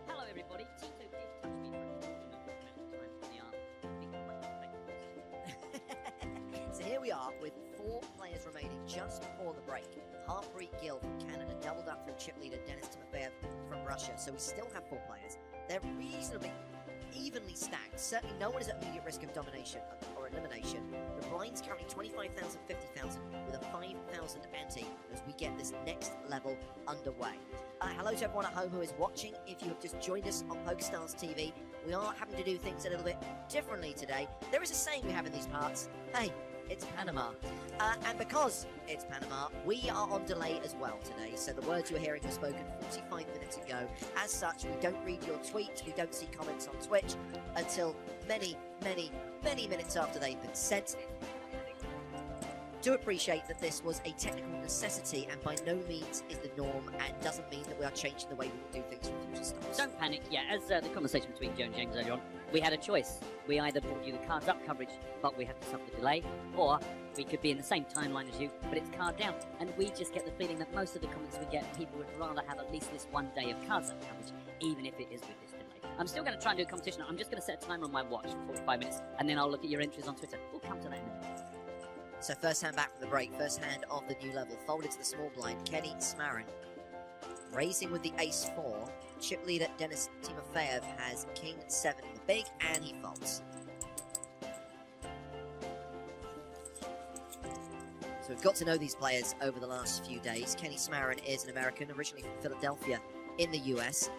Hello everybody, Tito did touch me for a short amount of time on the arm. So here we are with 4 players remaining just before the break. Heartbreak Gill from Canada doubled up from chip leader Denis Timofeyev from Russia. So we still have 4 players. They're reasonably evenly stacked. Certainly no one is at immediate risk of domination or elimination. The blind's currently 25,000, 50,000 with a 5,000 ante as we get this next level underway. Hello to everyone at home who is watching. If you have just joined us on PokerStars TV, we are having to do things a little bit differently today. There is a saying we have in these parts, hey, it's Panama. And because it's Panama, we are on delay as well today. So the words you're hearing were spoken 45 minutes ago. As such, we don't read your tweets, we don't see comments on Twitch until many minutes after they've been sent. Do appreciate that this was a technical necessity and by no means is the norm and doesn't mean that we are changing the way we will do things from future starts. Don't panic, yeah, as the conversation between Joe and James earlier on, we had a choice. We either brought you the cards up coverage, but we have to suffer the delay, or we could be in the same timeline as you, but it's card down. And we just get the feeling that most of the comments we get, people would rather have at least this one day of cards up coverage, even if it is with this delay. I'm still going to try and do a competition. I'm just going to set a timer on my watch for 45 minutes, and then I'll look at your entries on Twitter. We'll come to that in a minute. So first hand back from the break, first hand of the new level, folded to the small blind, Kenny Smarin. Raising with the ace-4, chip leader Denis Timofeyev has king-7 in the big, and he folds. So we've got to know these players over the last few days. Kenny Smarin is an American, originally from Philadelphia in the US.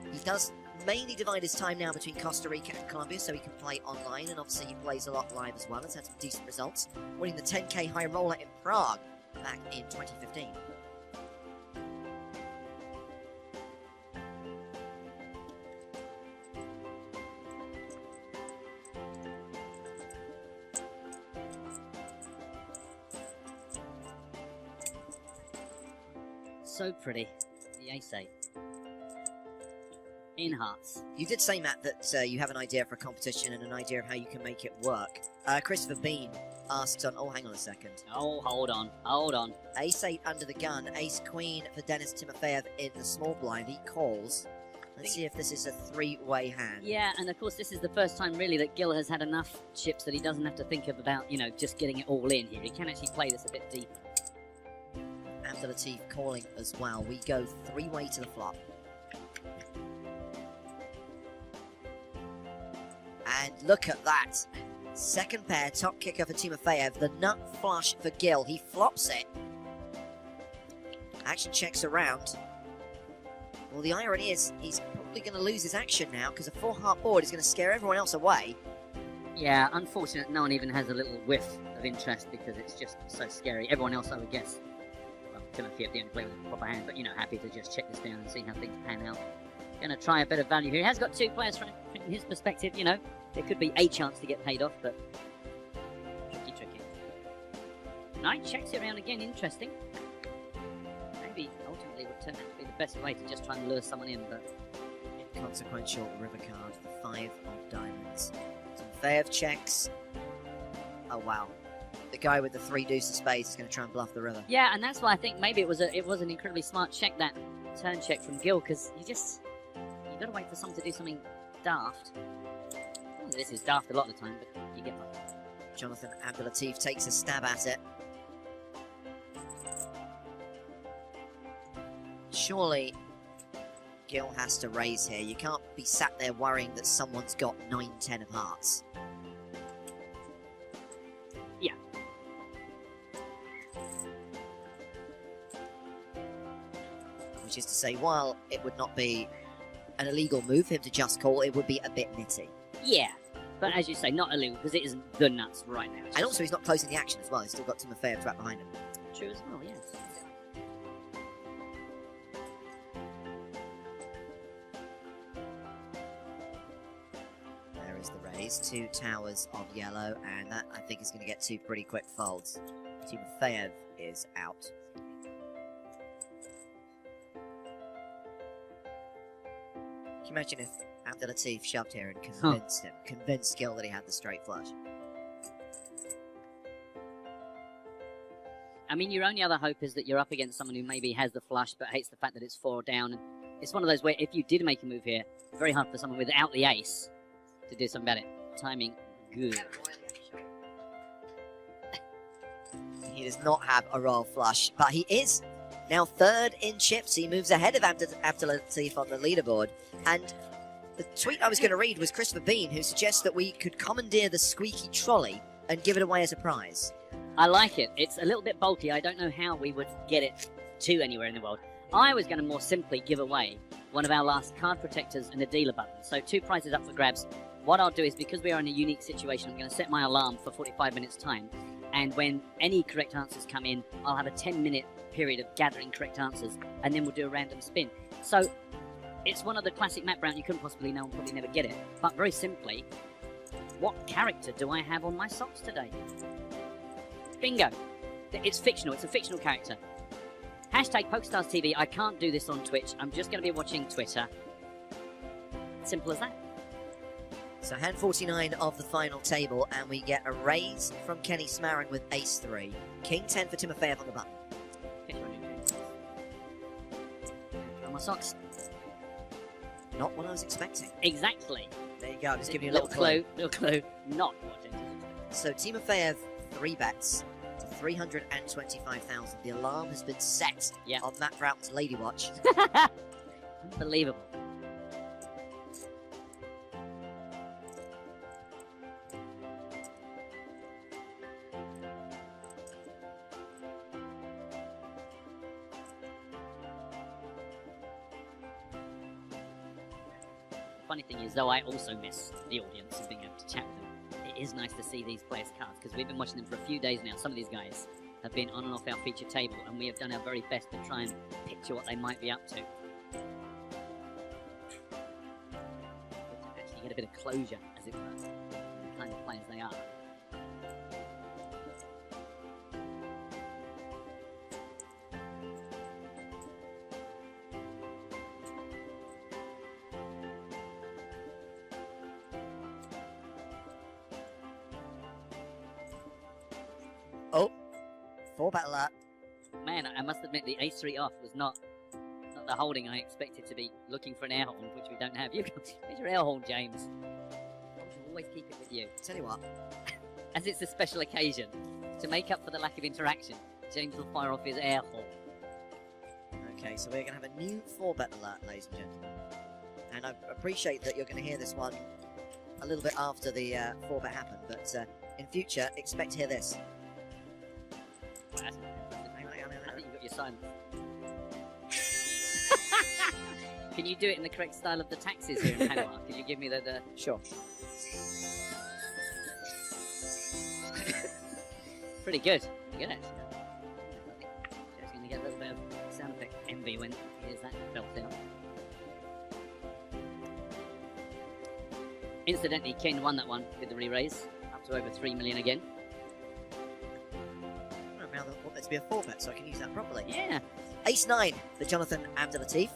He does mainly divide his time now between Costa Rica and Colombia, so he can play online, and obviously he plays a lot live as well. Has had some decent results, winning the 10k high roller in Prague back in 2015. So pretty, the ace-8. In hearts. You did say, Matt, that you have an idea for a competition and an idea of how you can make it work. Christopher Bean asks on... Oh, hang on a second. Oh, hold on. Ace-8 under the gun. Ace-Queen for Denis Timofeyev in the small blind. He calls. Let's see if this is a 3-way hand. Yeah, and of course this is the first time really that Gill has had enough chips that he doesn't have to think about, you know, just getting it all in here. He can actually play this a bit deeper. Abdelatif calling as well. We go 3-way to the flop. And look at that. Second pair, top kicker for Timofeyev. The nut flush for Gill. He flops it. Action checks around. Well, the irony is he's probably going to lose his action now because a 4-heart board is going to scare everyone else away. Yeah, unfortunate no one even has a little whiff of interest because it's just so scary. Everyone else, I would guess, well, Timofeyev didn't play with a proper hand, but, you know, happy to just check this down and see how things pan out. Going to try a bit of value here. He has got 2 players from his perspective, you know. There could be a chance to get paid off, but tricky. Knight checks it around again, interesting. Maybe ultimately would turn out to be the best way to just try and lure someone in, but... Inconsequential river card, the 5 of diamonds. Timofeyev checks. Oh, wow. The guy with the 3 deuce of spades is going to try and bluff the river. Yeah, and that's why I think maybe it was an incredibly smart check, that turn check from Gill, because you've got to wait for someone to do something daft. Well, this is daft a lot of the time, but you get one. Jonathan Abdelatif takes a stab at it. Surely Gill has to raise here. You can't be sat there worrying that someone's got 9-10 of hearts. Yeah. Which is to say, while it would not be an illegal move for him to just call, it would be a bit nitty. Yeah, but as you say, not illegal, because it isn't the nuts right now. And also, he's not closing the action as well. He's still got Timofeyev right behind him. True as well, yes. There is the raise. 2 towers of yellow, and that, I think, is going to get 2 pretty quick folds. Timofeyev is out. Can you imagine if Abdelatif shoved here and convinced Gill that he had the straight flush? I mean, your only other hope is that you're up against someone who maybe has the flush but hates the fact that it's 4 down. And it's one of those where if you did make a move here, very hard for someone without the ace to do something about it. Timing, good. He does not have a royal flush, but he is now third in chips. He moves ahead of Abdul Latif on the leaderboard. And the tweet I was going to read was Christopher Bean, who suggests that we could commandeer the squeaky trolley and give it away as a prize. I like it. It's a little bit bulky. I don't know how we would get it to anywhere in the world. I was going to more simply give away one of our last card protectors and a dealer button. So 2 prizes up for grabs. What I'll do is, because we are in a unique situation, I'm going to set my alarm for 45 minutes time. And when any correct answers come in, I'll have a 10-minute period of gathering correct answers, and then we'll do a random spin. So it's one of the classic map round you couldn't possibly know and probably never get it. But very simply, what character do I have on my socks today? Bingo. It's fictional. It's a fictional character. Hashtag PokeStarsTV. I can't do this on Twitch. I'm just going to be watching Twitter. Simple as that. So hand 49 of the final table, and we get a raise from Kenny Smarin with ace 3. King 10 for Timofeyev on the button. On my socks. Not what I was expecting. Exactly. There you go, just giving you a little clue. Little clue. Not what James is expecting. So Timofeyev, 3 bets to 325,000. The alarm has been set on Matt Broughton's Lady Watch. Unbelievable. Funny thing is, though, I also miss the audience and being able to chat with them. It is nice to see these players' cards, because we've been watching them for a few days now. Some of these guys have been on and off our feature table, and we have done our very best to try and picture what they might be up to. Actually get a bit of closure, as it were, the kind of players they are. Oh, 4 battle that. Man, I must admit the ace-3 off was not the holding I expected to be. Looking for an air horn, which we don't have. Where's your air horn, James? I'll always keep it with you. Tell you what. As it's a special occasion, to make up for the lack of interaction, James will fire off his air horn. Okay, so we're going to have a new 4 bet alert, ladies and gentlemen. And I appreciate that you're going to hear this one a little bit after the 4 bet happened, but in future, expect to hear this. Hang on. I think you've got your silence. Can you do it in the correct style of the taxis here in Panama? Can you give me the... Sure. Pretty good. Pretty good, actually. I think Joe's going to get a little bit of sound effect envy when he hears that belt out. Incidentally, Ken won that one with the re-raise, up to over 3 million again. Now I want there to be a 4 bet, so I can use that properly. Yeah. Ace 9 for Jonathan Abdul Latif.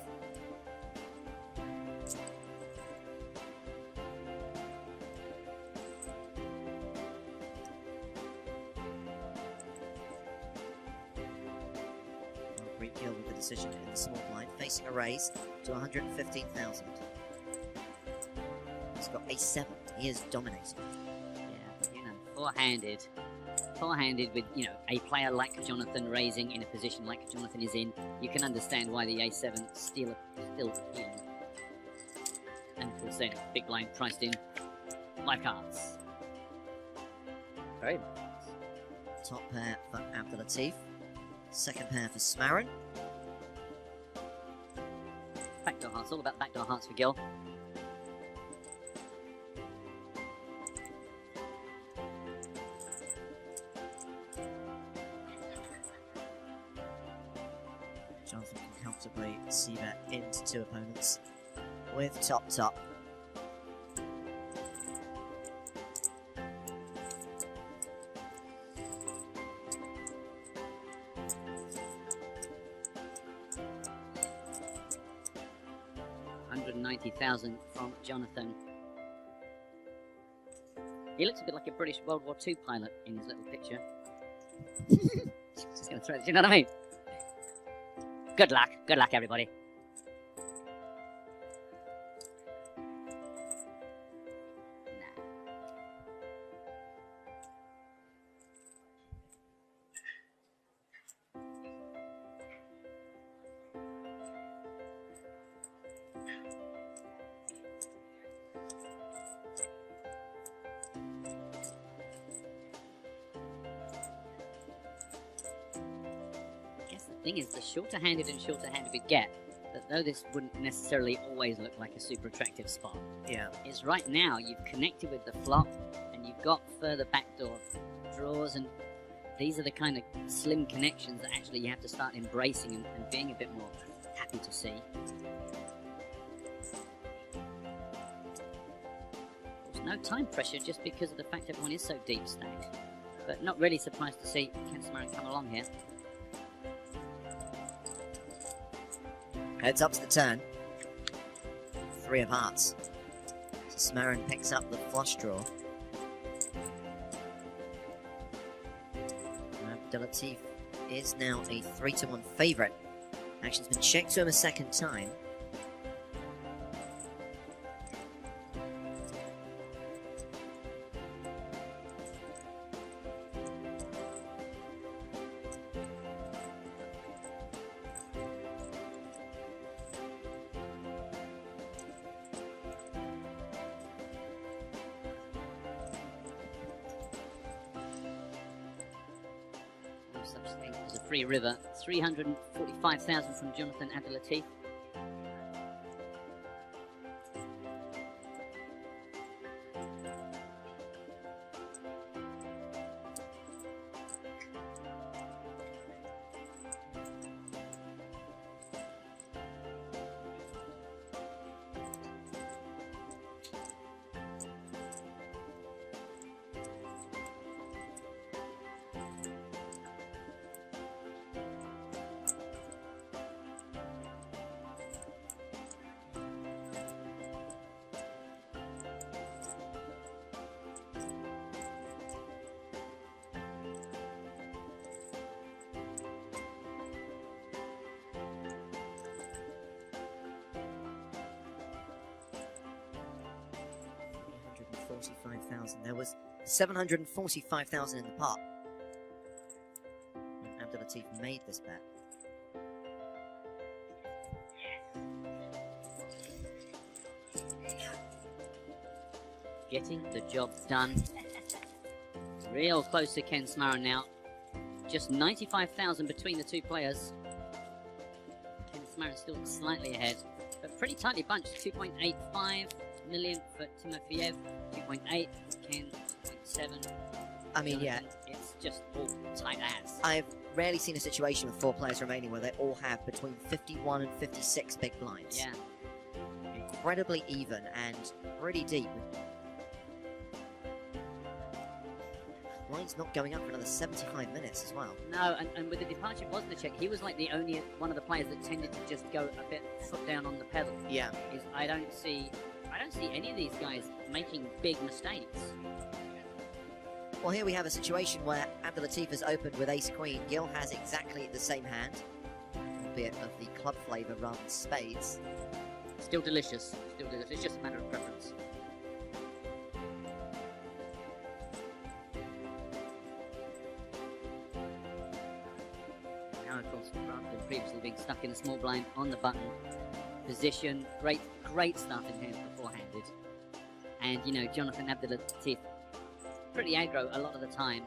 Great kill with the decision in the small blind, facing a raise to 115,000. He's got ace 7. He is dominating. Yeah, four-handed with, a player like Jonathan raising in a position like Jonathan is in, you can understand why the A7 still appealing. And of course then, big blind priced in, 5 cards. Very nice. Top pair for Abdul Latif. Second pair for Smarin. Backdoor hearts, all about backdoor hearts for Gil. Jonathan can comfortably see that into 2 opponents with top. $190,000 from Jonathan. He looks a bit like a British World War II pilot in his little picture. Just going to throw it. Do you know what I mean? Good luck. Good luck, everybody. Thing is, the shorter-handed and shorter-handed we get, that though this wouldn't necessarily always look like a super attractive spot, is right now you've connected with the flop and you've got further backdoor draws, and these are the kind of slim connections that actually you have to start embracing and being a bit more happy to see. There's no time pressure just because of the fact everyone is so deep stacked, but not really surprised to see Ken Samarin come along here. Heads up to the turn. 3 of hearts. So Samarin picks up the flush draw. Abdelatif is now a 3-1 favourite. Action's been checked to him a second time. Such thing as a free river. 345,000 from Jonathan Abdelatif. There was 745,000 in the pot. And Abdelatif made this bet. Getting the job done. Real close to Ken Samarin now. Just 95,000 between the two players. Ken Samarin still slightly ahead, but pretty tightly bunched. 2.85 million for Timofeyev, 2.8 for Ken, 2.7. I mean, yeah. It's just all tight ass. I've rarely seen a situation with 4 players remaining where they all have between 51 and 56 big blinds. Yeah. Incredibly even and pretty deep. Blinds not going up for another 75 minutes as well. No, and with the departure of Wozniacek, he was like the only one of the players that tended to just go a bit foot down on the pedal. Yeah. I don't see any of these guys making big mistakes. Well, here we have a situation where Abdelatif has opened with ace-queen. Gil has exactly the same hand, albeit of the club flavour rather than spades. Still delicious. Still delicious. It's just a matter of preference. Now, of course, rather than previously being stuck in a small blind on the button position, great stuff in hand before-handed. And, you know, Jonathan Abdelatif, pretty aggro a lot of the time.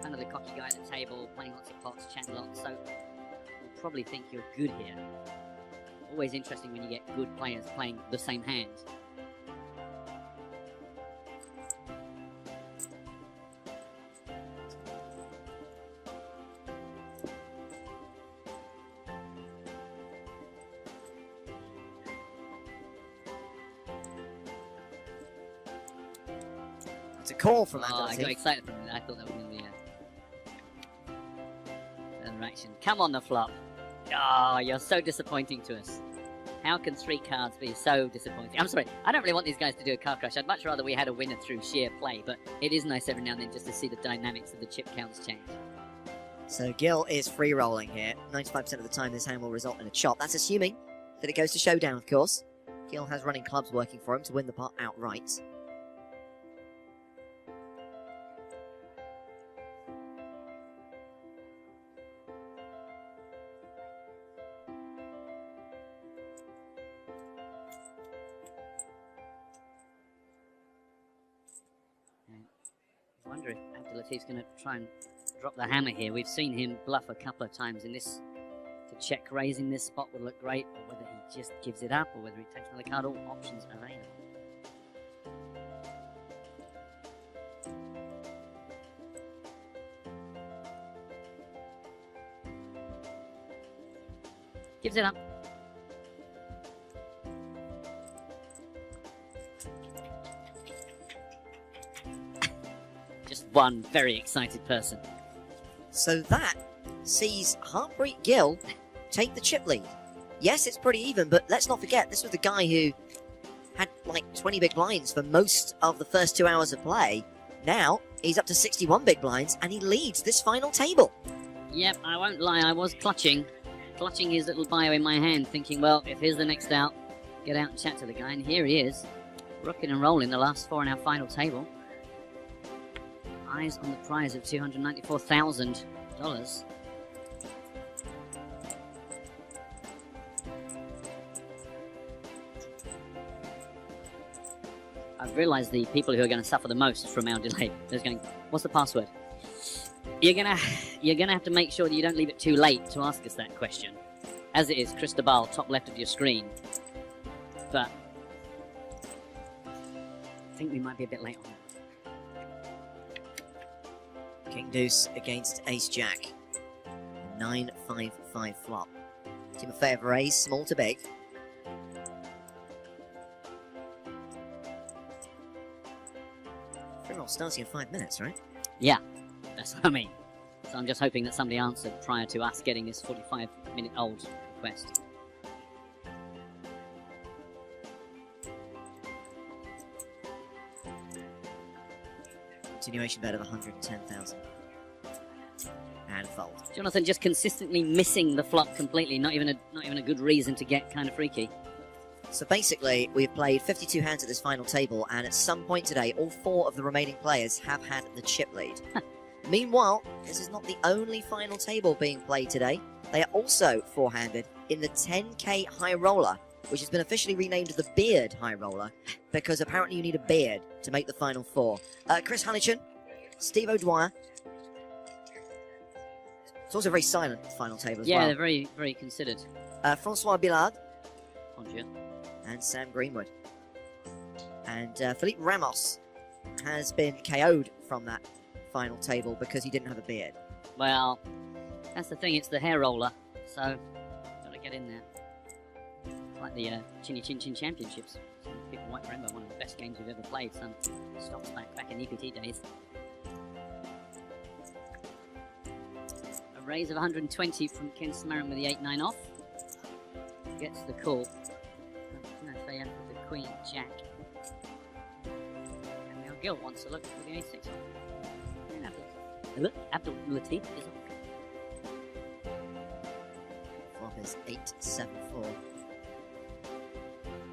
Kind of the cocky guy at the table, playing lots of pots, chatting lots, so you'll probably think you're good here. Always interesting when you get good players playing the same hand. It's a call from Abdelatif. I got excited from that. I thought that was going to be another action. Come on the flop. Oh, you're so disappointing to us. How can 3 cards be so disappointing? I'm sorry, I don't really want these guys to do a card crush. I'd much rather we had a winner through sheer play, but it is nice every now and then just to see the dynamics of the chip counts change. So Gil is free rolling here. 95% of the time this hand will result in a chop. That's assuming that it goes to showdown, of course. Gil has running clubs working for him to win the pot outright. I wonder if Abdul Latif's going to try and drop the hammer here. We've seen him bluff a couple of times in this. To check raise in this spot would look great, or whether he just gives it up, or whether he takes another card. All options available. Gives it up. Just one very excited person. So that sees Heartbreak Gil take the chip lead. Yes, it's pretty even, but let's not forget, this was the guy who had like 20 big blinds for most of the first 2 hours of play. Now, he's up to 61 big blinds, and he leads this final table. Yep, I won't lie, I was clutching his little bio in my hand, thinking, well, if here's the next out, get out and chat to the guy, and here he is, rocking and rolling the last four in our final table. Eyes on the prize of $294,000. I've realised the people who are going to suffer the most from our delay. They're going, what's the password? You're gonna have to make sure that you don't leave it too late to ask us that question. As it is, Cristobal, top left of your screen. But I think we might be a bit late on that. King Deuce against Ace Jack. 9-5-5 flop. Timofeyev raise, small to big. Free roll starting in 5 minutes, right? Yeah, that's what I mean. So I'm just hoping that somebody answered prior to us getting this 45-minute-old request. Continuation bet of 110,000. And fold. Jonathan just consistently missing the flop completely. Not even a good reason to get kind of freaky. So basically, we've played 52 hands at this final table, and at some point today, all 4 of the remaining players have had the chip lead. Meanwhile, this is not the only final table being played today. They are also four-handed in the 10K High Roller, which has been officially renamed the Beard High Roller, because apparently you need a beard to make the final 4. Chris Huntington, Steve O'Dwyer. It's also a very silent final table as well. Yeah, they're very, very considered. Francois Billard. Bonjour. And Sam Greenwood. And Philippe Ramos has been KO'd from that final table because he didn't have a beard. Well, that's the thing, it's the hair roller, so gotta get in there. It's like the Chinny Chin Chin Championships. Some people might remember one of the best games we've ever played, some stocks back in EPT days. A raise of 120 from Ken Samarin with the 8-9 off. Gets the call. Timofeyev with the Queen Jack. And Neil Gill wants to look for the A6 off. And Abdul Latif is off. Flop is 8-7-4.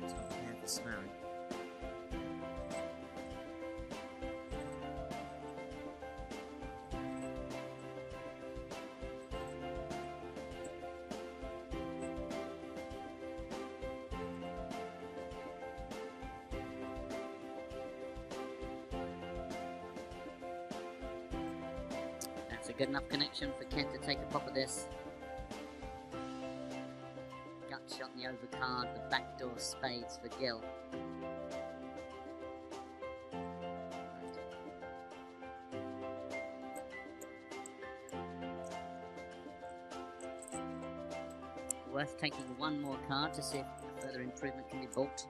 Top pair for Samarin. That's a good enough connection for Ken to take a pop of this. Gut shot in the overcard, the backdoor spades for Gill. Worth taking one more card to see if further improvement can be bought.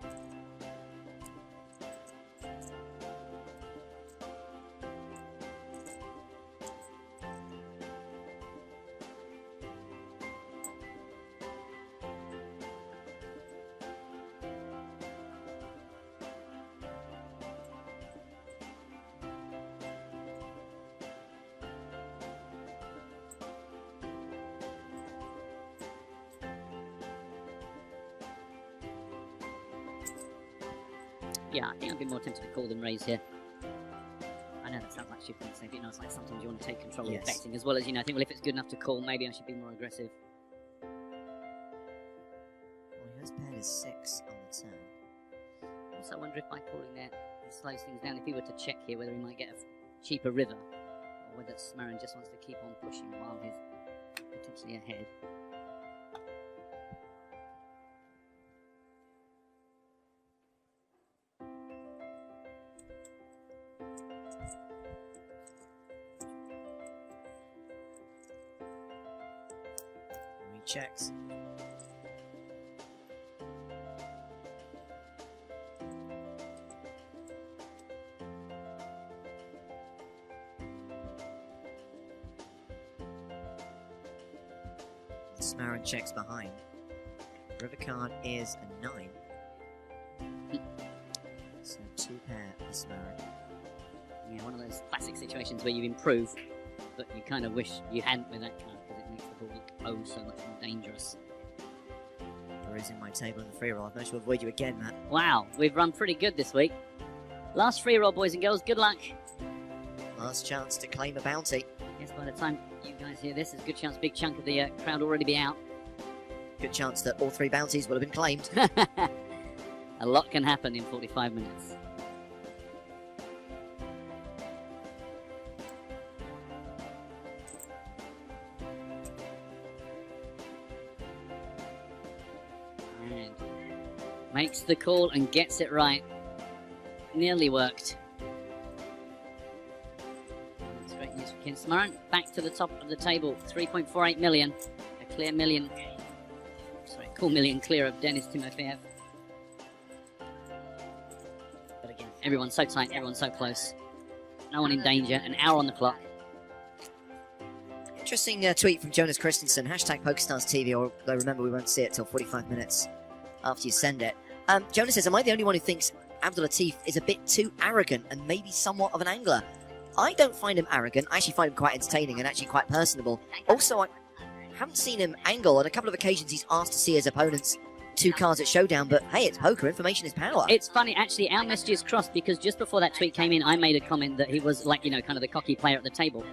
Yeah, I think I'd be more tempted to call than raise here. I know that sounds like shifting, so you know, it's like sometimes you want to take control of the betting as well as, you know, I think, well, if it's good enough to call, maybe I should be more aggressive. Well, he has paired his 6 on the turn. Also, I wonder if by calling there, it slows things down. If he were to check here, whether he might get a cheaper river, or whether Smaran just wants to keep on pushing while he's potentially ahead. He checks. Smaran checks behind. River card is a 9. So 2 pair for Smaran. Yeah, one of those classic situations where you improve, but you kind of wish you hadn't with that card because it makes the ball look oh so much more dangerous. Perusing my table in the free roll. I've managed to avoid you again, Matt. Wow, we've run pretty good this week. Last free roll, boys and girls. Good luck. Last chance to claim a bounty. Yes, by the time you guys hear this, there's a good chance big chunk of the crowd already be out. Good chance that all 3 bounties will have been claimed. A lot can happen in 45 minutes. And makes the call and gets it right. Nearly worked. That's great news for Ken Smaran. Back to the top of the table, 3.48 million. A clear million. Sorry, cool million clear of Denis Timofeyev. But again, everyone's so tight, everyone's so close. No one in danger, an hour on the clock. Interesting tweet from Jonas Christensen, hashtag PokerStarsTV, although remember we won't see it till 45 minutes after you send it. Jonas says, am I the only one who thinks Abdul Latif is a bit too arrogant and maybe somewhat of an angler? I don't find him arrogant. I actually find him quite entertaining and actually quite personable. Also, I haven't seen him angle. On a couple of occasions, he's asked to see his opponents 2 cards at showdown, but hey, it's poker. Information is power. It's funny, actually, our messages crossed because just before that tweet came in, I made a comment that he was like, you know, kind of the cocky player at the table.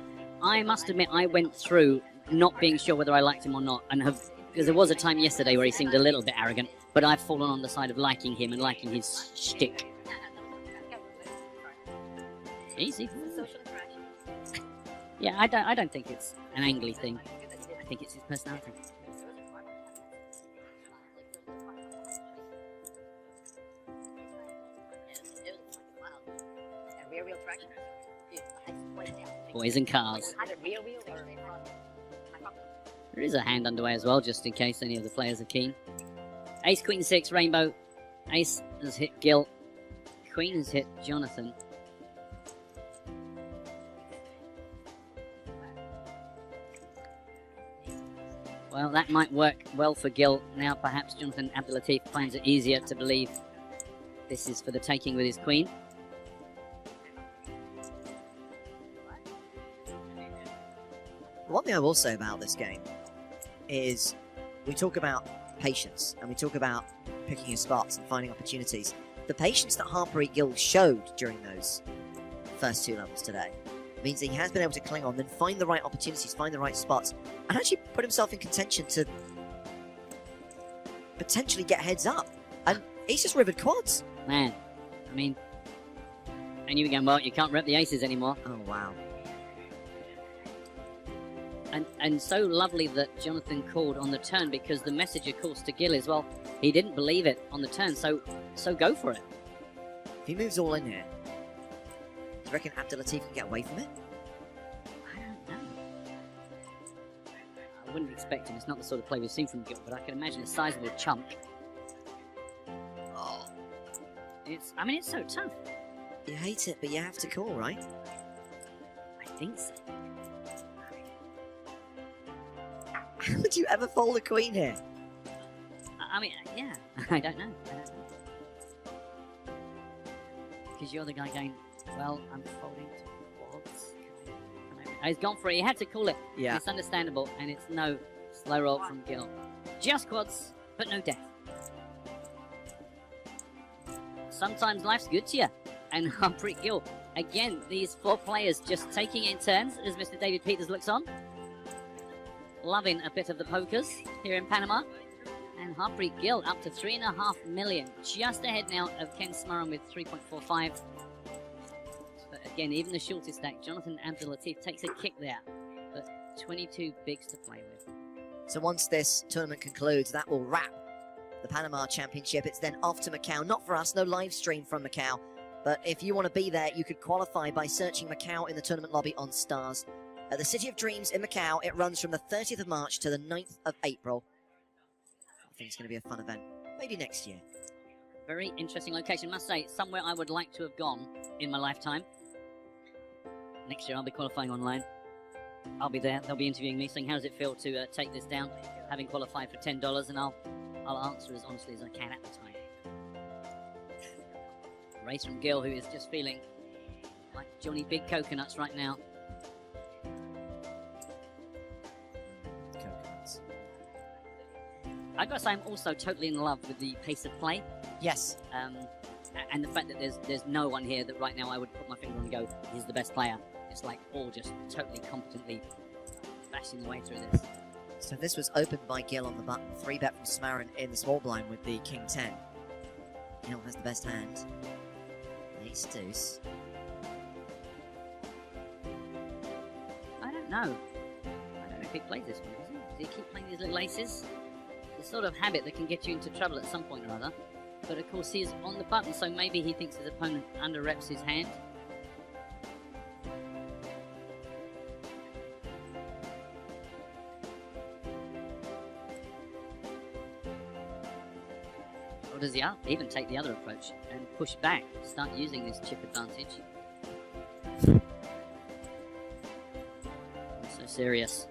I must admit, I went through not being sure whether I liked him or not, and because there was a time yesterday where he seemed a little bit arrogant, but I've fallen on the side of liking him and liking his shtick. Easy. Yeah, I don't think it's an angly thing. I think it's his personality. Boys and cars. There is a hand underway as well, just in case any of the players are keen. Ace, Queen, 6, Rainbow. Ace has hit Gil. Queen has hit Jonathan. Well, that might work well for Gil. Now perhaps Jonathan Abdul Latif finds it easier to believe this is for the taking with his Queen. One thing I will say about this game is we talk about patience and we talk about picking your spots and finding opportunities. The patience that Harper Gill showed during those first 2 levels today means that he has been able to cling on, then find the right opportunities, find the right spots, and actually put himself in contention to potentially get heads up. And he's just rivered quads. Man, I mean, and you were going, well, you can't rep the aces anymore. Oh, wow. And so lovely that Jonathan called on the turn, because the message, of course, to Gil is, well, he didn't believe it on the turn, so go for it. If he moves all in here, do you reckon Abdul Latif can get away from it? I don't know. I wouldn't expect him. It's not the sort of play we've seen from Gil, but I can imagine a sizable chunk. Oh. I mean, it's so tough. You hate it, but you have to call, right? I think so. How would you ever fold a queen here? I mean, yeah, I don't know. Because you're the guy going, well, I'm folding to quads. He's gone for it. He had to call it. Yeah. It's understandable, and it's no slow roll from Gil. Just quads, but no death. sometimes life's good to you. And Humphrey Gill, again, these 4 players just taking it in turns as Mr. David Peters looks on. Loving a bit of the pokers here in Panama. And Humphrey Gill up to 3.5 million, just ahead now of Ken Smurran with 3.45. But again, even the shortest stack, Jonathan Abdul-Latif takes a kick there, but 22 bigs to play with. So once this tournament concludes, that will wrap the Panama Championship. It's then off to Macau. Not for us, no live stream from Macau. But if you want to be there, you could qualify by searching Macau in the tournament lobby on Stars. At the City of Dreams in Macau, it runs from the 30th of March to the 9th of April. I think it's going to be a fun event. Maybe next year. Very interesting location. Must say, somewhere I would like to have gone in my lifetime. Next year I'll be qualifying online. I'll be there. They'll be interviewing me, saying how does it feel to take this down, having qualified for $10, and I'll answer as honestly as I can at the time. Race from Gill, who is just feeling like Johnny Big Coconuts right now. Coconuts. I've got to say, I'm also totally in love with the pace of play. Yes. And the fact that there's no one here that right now I would put my finger on and go, he's the best player. It's like all just totally competently bashing their way through this. So this was opened by Gill on the button. 3-bet from Smarin in the small blind with the King 10. Gill has the best hand. Ace deuce. I don't know. I don't know if he plays this one, does he? Does he keep playing these little aces? It's the sort of habit that can get you into trouble at some point or other. But of course he is on the button, so maybe he thinks his opponent under-reps his hand. Or does he even take the other approach and push back, start using this chip advantage? So serious.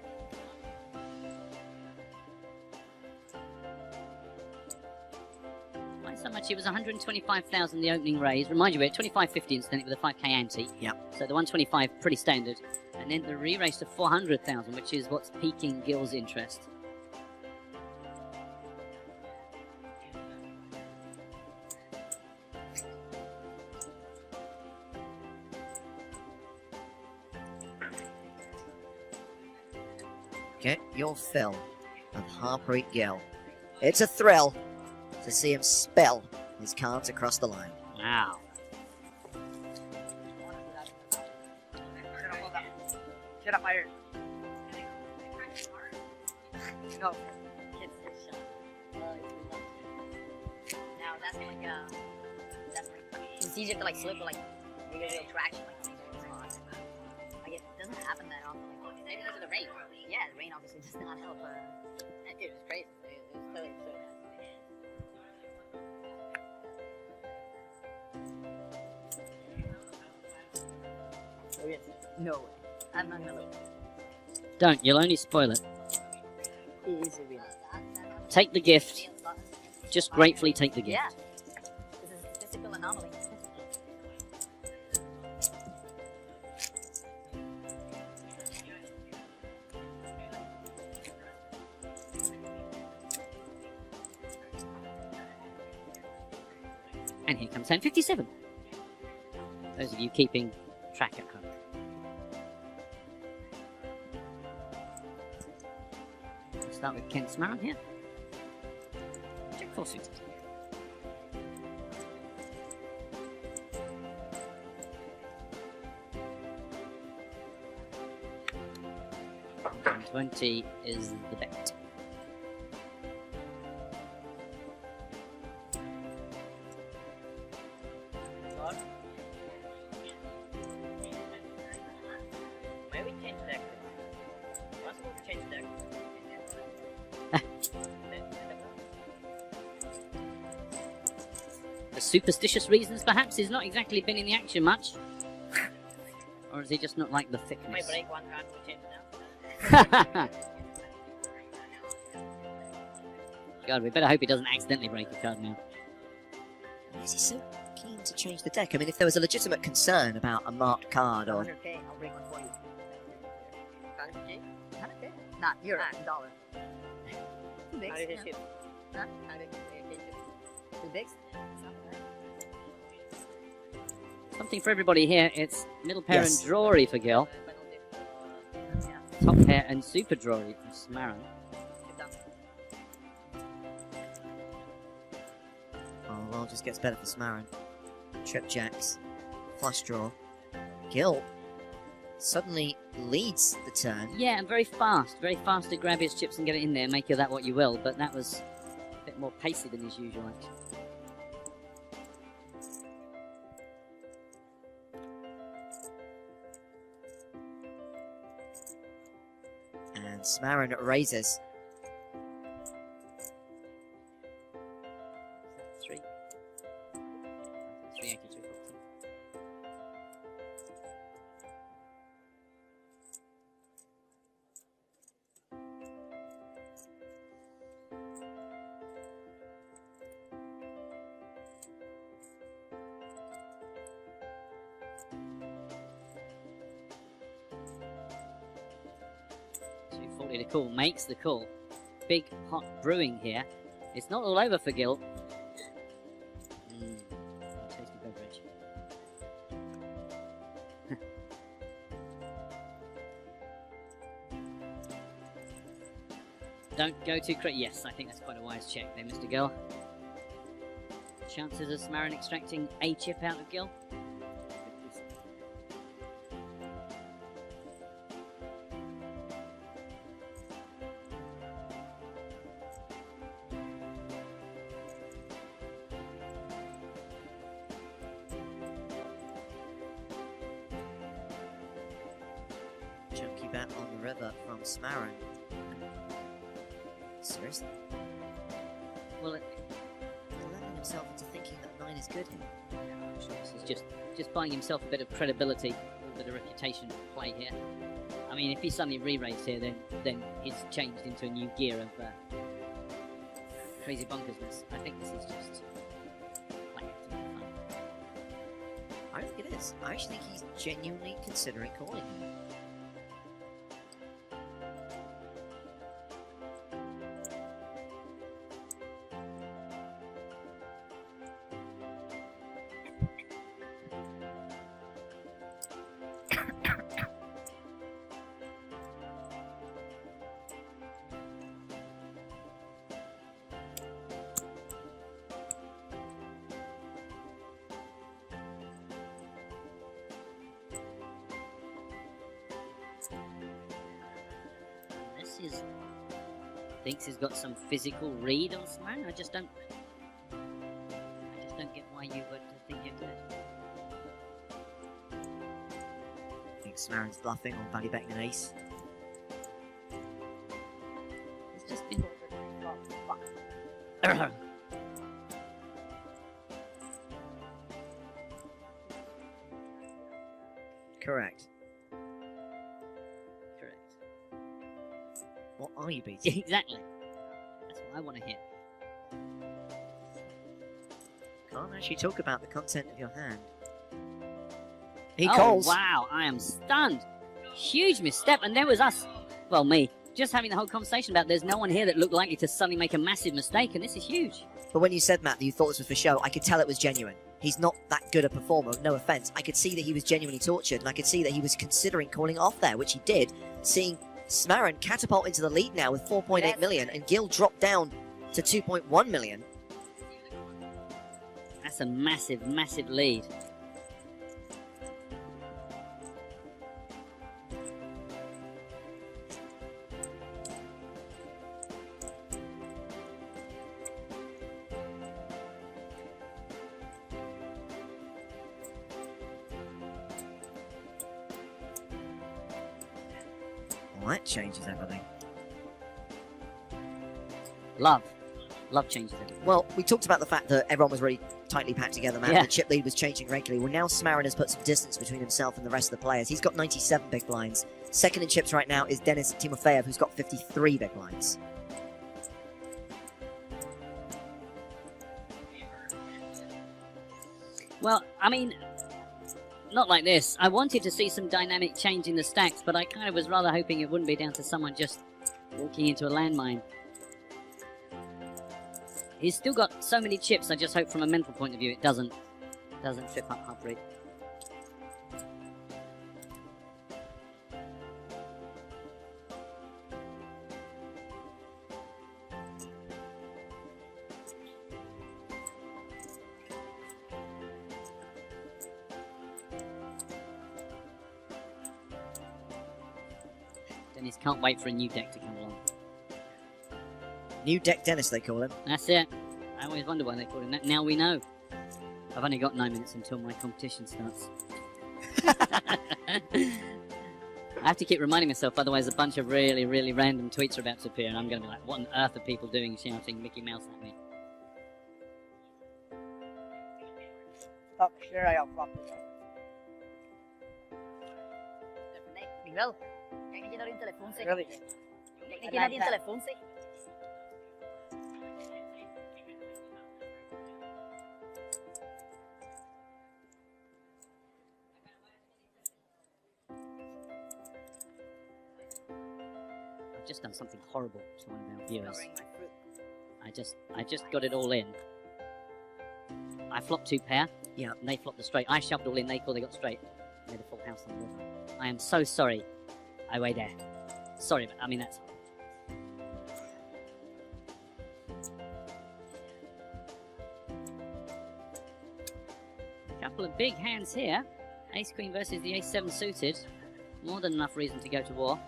Why so much? It was 125,000 the opening raise. Remind you, we're at 25.50 incidentally with a 5k ante. Yep. So the 125 pretty standard, and then the re-raise to 400,000, which is what's piquing Gill's interest. Get your fill of Harpreet Gill. It's a thrill to see him spell his cards across the line. Wow. Shut up, Myers. No. Now that's like it's easier to like slip or like you get real traction like on these spots. Like it doesn't happen that often. Like, maybe because of the rain. Yeah, the rain obviously does not help. It was crazy. It was totally absurd. Oh yes. No way. I'm not gonna. Don't, you'll only spoil it. It is a win. Take the gift. Just gratefully take the gift. Yeah. This is a statistical anomaly. And here comes hand 57. Those of you keeping track at home. We'll start with Ken Smarron here. Check 4 suited. And 20 is the bet. Where we change deck? Last one we change deck. For superstitious reasons, perhaps, he's not exactly been in the action much. Or is he just not like the Might thickness? break one card, we change it now. God, we better hope he doesn't accidentally break a card now. Why is he so keen to change the deck? I mean, if there was a legitimate concern about a marked card or... 100k, I'll break one for you. 100k? 100k? Not euro, dollar. Too big? How did it ship? Huh? How did it ship? Too big? It's not bad. Something for everybody here. It's middle pair Yes. and drawery for Gil. Top pair and super drawery for Smaran. Oh, well, just gets better for Smaran. Trip jacks. Flush draw. Gil suddenly leads the turn. Yeah, and very fast to grab his chips and get it in there. Make of that what you will, but that was a bit more pacey than his usual, actually. And Smaran raises. 3. 380, 240. To call, makes the call. Big hot brewing here. It's not all over for Gil. Tasty beverage. Don't go too crazy. Yes, I think that's quite a wise check there, Mr. Gil. Chances of Smaran extracting a chip out of Gil? Chunky bat on the river from Smaran. Seriously? Well, He's letting himself into thinking that 9 is good here. He's just buying himself a bit of credibility, a little bit of reputation play here. I mean, if he suddenly re-raised here, then he's changed into a new gear of crazy bonkersness. I think this is just playing to be fun. I don't think it is. I actually think he's genuinely considering calling him. Thinks he's got some physical read on Smaran. I just don't get why you would think you could. I think Smaran's bluffing or value betting an ace. It's just been Correct. correct. What are you beating? Exactly. That's what I want to hear. Can't actually talk about the content of your hand. He Oh, calls. wow, I am stunned. Huge misstep, and there was us, well, me, just having the whole conversation about there's no one here that looked likely to suddenly make a massive mistake, and this is huge. But when you said, Matt, that you thought this was for show, I could tell it was genuine. He's not that good a performer, no offence. I could see that he was genuinely tortured, and I could see that he was considering calling off there, which he did, seeing Smaran catapult into the lead now with 4.8 million, and Gil drop down to 2.1 million. That's a massive, massive lead. Well, that changes everything. Love changes everything. Well, we talked about the fact that everyone was really tightly packed together, Matt. Yeah. The chip lead was changing regularly. Well, now Smaran has put some distance between himself and the rest of the players. He's got 97 big blinds. Second in chips right now is Denis Timofeyev, who's got 53 big blinds. Well, I mean, not like this. I wanted to see some dynamic change in the stacks, but I kind of was rather hoping it wouldn't be down to someone just walking into a landmine. He's still got so many chips, I just hope from a mental point of view it doesn't trip up Humphrey. and he can't wait for a new deck to come along. New Deck Dennis, they call him. That's it. I always wonder why they call him that. Now we know. I've only got 9 minutes until my competition starts. I have to keep reminding myself, otherwise a bunch of really, really random tweets are about to appear, and I'm going to be like, what on earth are people doing shouting Mickey Mouse at me? Stop sure I'll flop it. Miguel, kijk dat je daar in telefoon zegt. Really? Kijk dat je naar die telefoon zegt. I've just done something horrible to one of our viewers. Covering my fruit. I just got it all in. I flopped 2 pair. Yeah. And they flopped the straight. I shoved all in. They thought they got straight. Made a full house on the river. I am so sorry. I way there. Sorry, but I mean that's. Couple of big hands here. Ace Queen versus the Ace 7 suited. More than enough reason to go to war.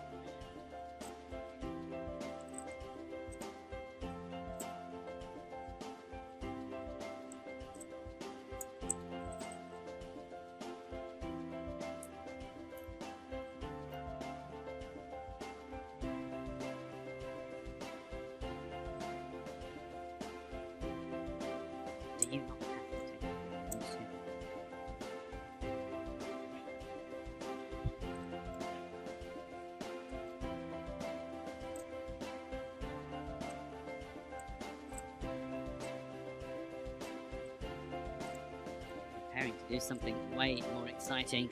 Do you not have to take those two? Preparing to do something way more exciting.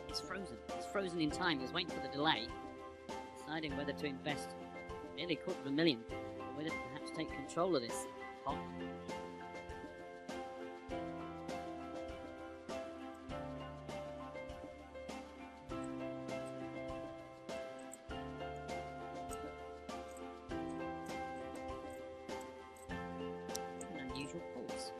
It's frozen. It's frozen in time. He was waiting for the delay, deciding whether to invest nearly $250,000, or whether to perhaps take control of this pot. An unusual pause.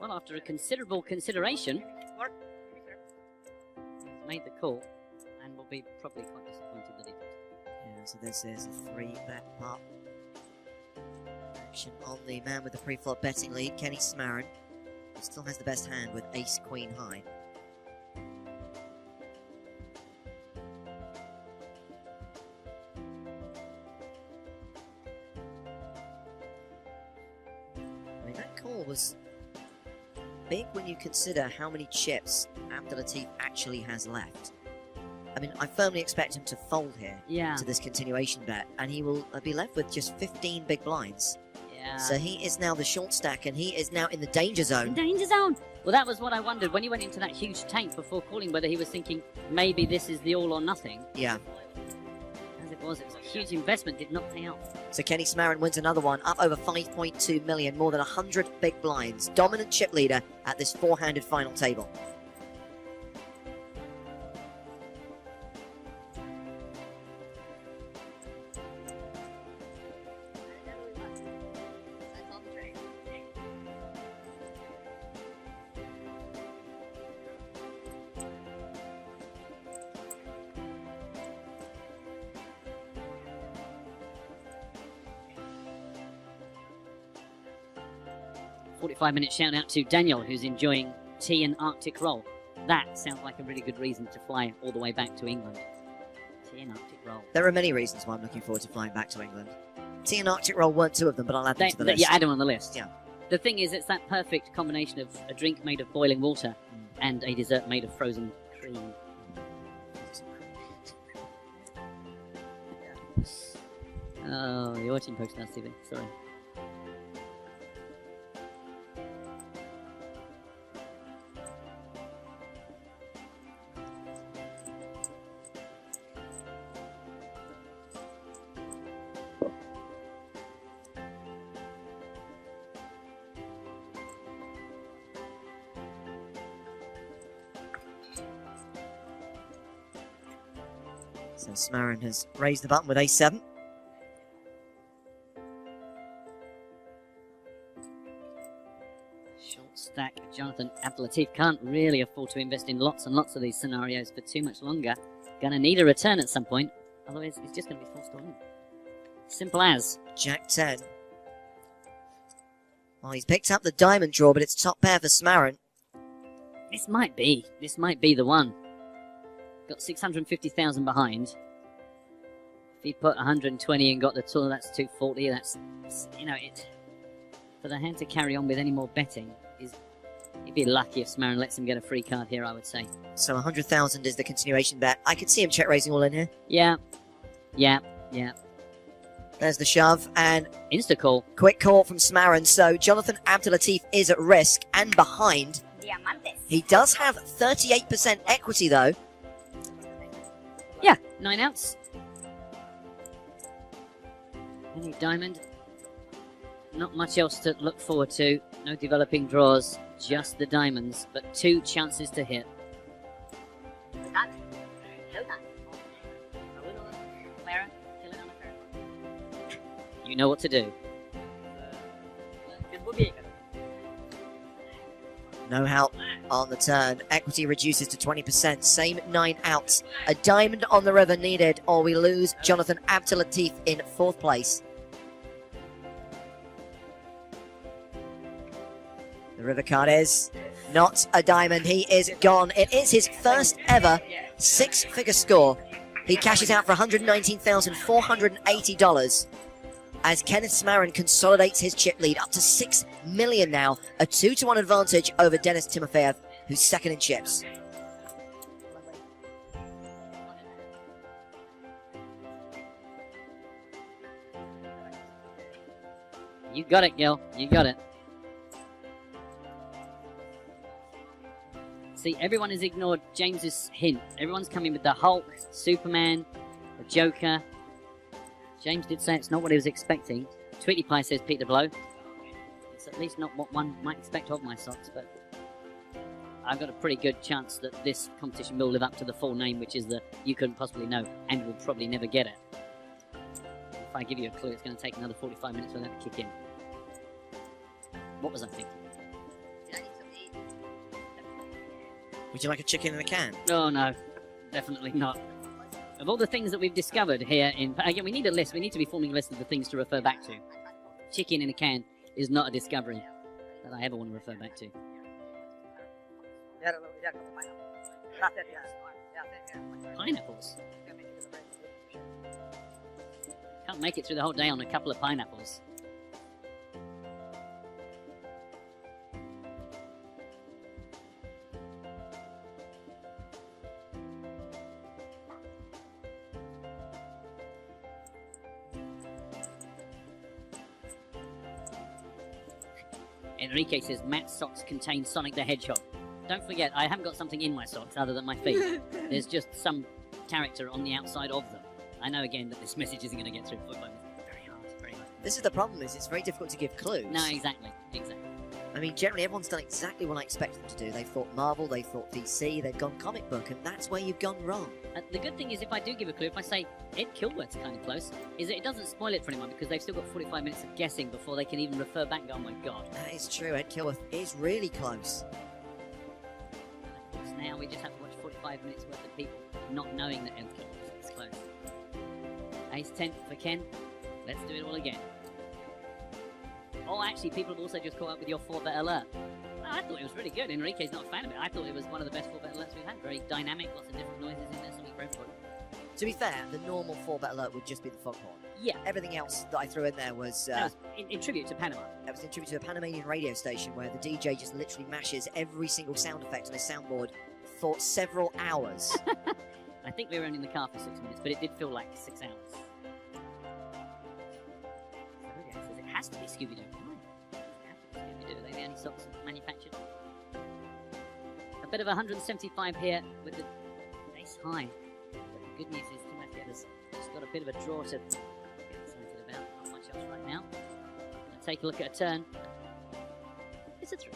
Well, after a considerable consideration, he's made the call and will be probably quite disappointed that he did. Yeah, so this is a 3-bet pot. Action on the man with the pre-flop betting lead, Kenny Smarin. He still has the best hand with Ace Queen high. I mean, that call was big when you consider how many chips Abdul Latif actually has left. I mean, I firmly expect him to fold here Yeah, to this continuation bet, and he will be left with just 15 big blinds. yeah. So he is now the short stack, and he is now in the danger zone. Danger zone! Well, that was what I wondered when he went into that huge tank before calling, whether he was thinking maybe this is the all or nothing. Yeah. As it was a huge investment, did not pay off. So Kenny Smarin wins another one, up over 5.2 million, more than 100 big blinds. Dominant chip leader at this 4-handed final table. .45-minute shout out to Daniel, who's enjoying tea and Arctic roll. That sounds like a really good reason to fly all the way back to England. Tea and Arctic roll. There are many reasons why I'm looking forward to flying back to England. Tea and Arctic roll weren't 2 of them, but I'll add them to the list. Yeah, add them on the list. Yeah. The thing is, it's that perfect combination of a drink made of boiling water and a dessert made of frozen cream. Oh, you're watching PokerStars TV. Sorry. So Smarin has raised the button with ace-7. Short stack. Jonathan Abdelatif can't really afford to invest in lots and lots of these scenarios for too much longer. Gonna need a return at some point, otherwise he's just gonna be forced to win. Simple as. Jack 10. Well, he's picked up the diamond draw, but it's top pair for Smarin. This might be the one. Got 650,000 behind. If he put 120 and got the tour, that's 240. That's, you know, it. For the hand to carry on with any more betting, he'd be lucky if Smarin lets him get a free card here, I would say. So 100,000 is the continuation bet. I could see him check raising all in here. Yeah. There's the shove, and Insta call. quick call from Smarin. So Jonathan Abdelatif is at risk and behind. Diamantes. He does have 38% equity, though. Yeah, 9 outs. Any diamond. Not much else to look forward to. No developing draws, just the diamonds, but 2 chances to hit. You know what to do. No help on the turn. Equity reduces to 20%. Same 9 outs. A diamond on the river needed, or we lose Jonathan Abdelatif in 4th place. The river card is not a diamond. He is gone. It is his first ever 6-figure score. He cashes out for $119,480 as Kenneth Smarin consolidates his chip lead up to 6 million now. A 2-1 advantage over Denis Timofeyev, who's second in chips. You got it, Gil. You got it. See, everyone has ignored James's hint. Everyone's coming with the Hulk, Superman, the Joker. James did say it's not what he was expecting. Tweety Pie says Peter Blow. It's at least not what one might expect of my socks, but I've got a pretty good chance that this competition will live up to the full name, which is the You Couldn't Possibly Know, and will probably never get it. If I give you a clue, it's going to take another 45 minutes for that to kick in. What was I thinking? Would you like a chicken in a can? Oh, no. Definitely not. Of all the things that we've discovered here in... Again, we need a list. We need to be forming a list of the things to refer back to. Chicken in a can is not a discovery that I ever want to refer back to. Pineapples. Can't make it through the whole day on a couple of pineapples. Enrique says Matt's socks contain Sonic the Hedgehog. Don't forget, I haven't got something in my socks other than my feet. There's just some character on the outside of them. I know again that this message isn't going to get through football. Very hard, very hard. This is the problem, is it's very difficult to give clues. No, exactly. I mean, generally everyone's done exactly what I expect them to do. They've thought Marvel, they've thought DC, they've gone comic book, and that's where you've gone wrong. The good thing is, if I do give a clue, if I say Ed Kilworth's kind of close, is that it doesn't spoil it for anyone because they've still got 45 minutes of guessing before they can even refer back and go, oh my god. That is true, Ed Kilworth is really close. And of course now we just have to watch 45 minutes worth of people not knowing that Ed Kilworth is close. Ace 10 for Ken. Let's do it all again. Oh, actually, people have also just caught up with your 4-bet alert. Oh, I thought it was really good. Enrique's not a fan of it. I thought it was one of the best 4-bet alerts we've had. Very dynamic, lots of different noises in there, something for everybody. To be fair, the normal 4-bet alert would just be the foghorn. Yeah. Everything else that I threw in there was... that was in tribute to Panama. That was in tribute to a Panamanian radio station where the DJ just literally mashes every single sound effect on his soundboard for several hours. I think we were only in the car for 6 minutes, but it did feel like 6 hours. has to be Scooby-Doo. Why? Scooby-Doo, are they the only socks manufactured? A bit of 175 here with the ace high. But the good news is Timothy has just got a bit of a draw to get excited about. Not much else right now. And take a look at a turn. It's a 3.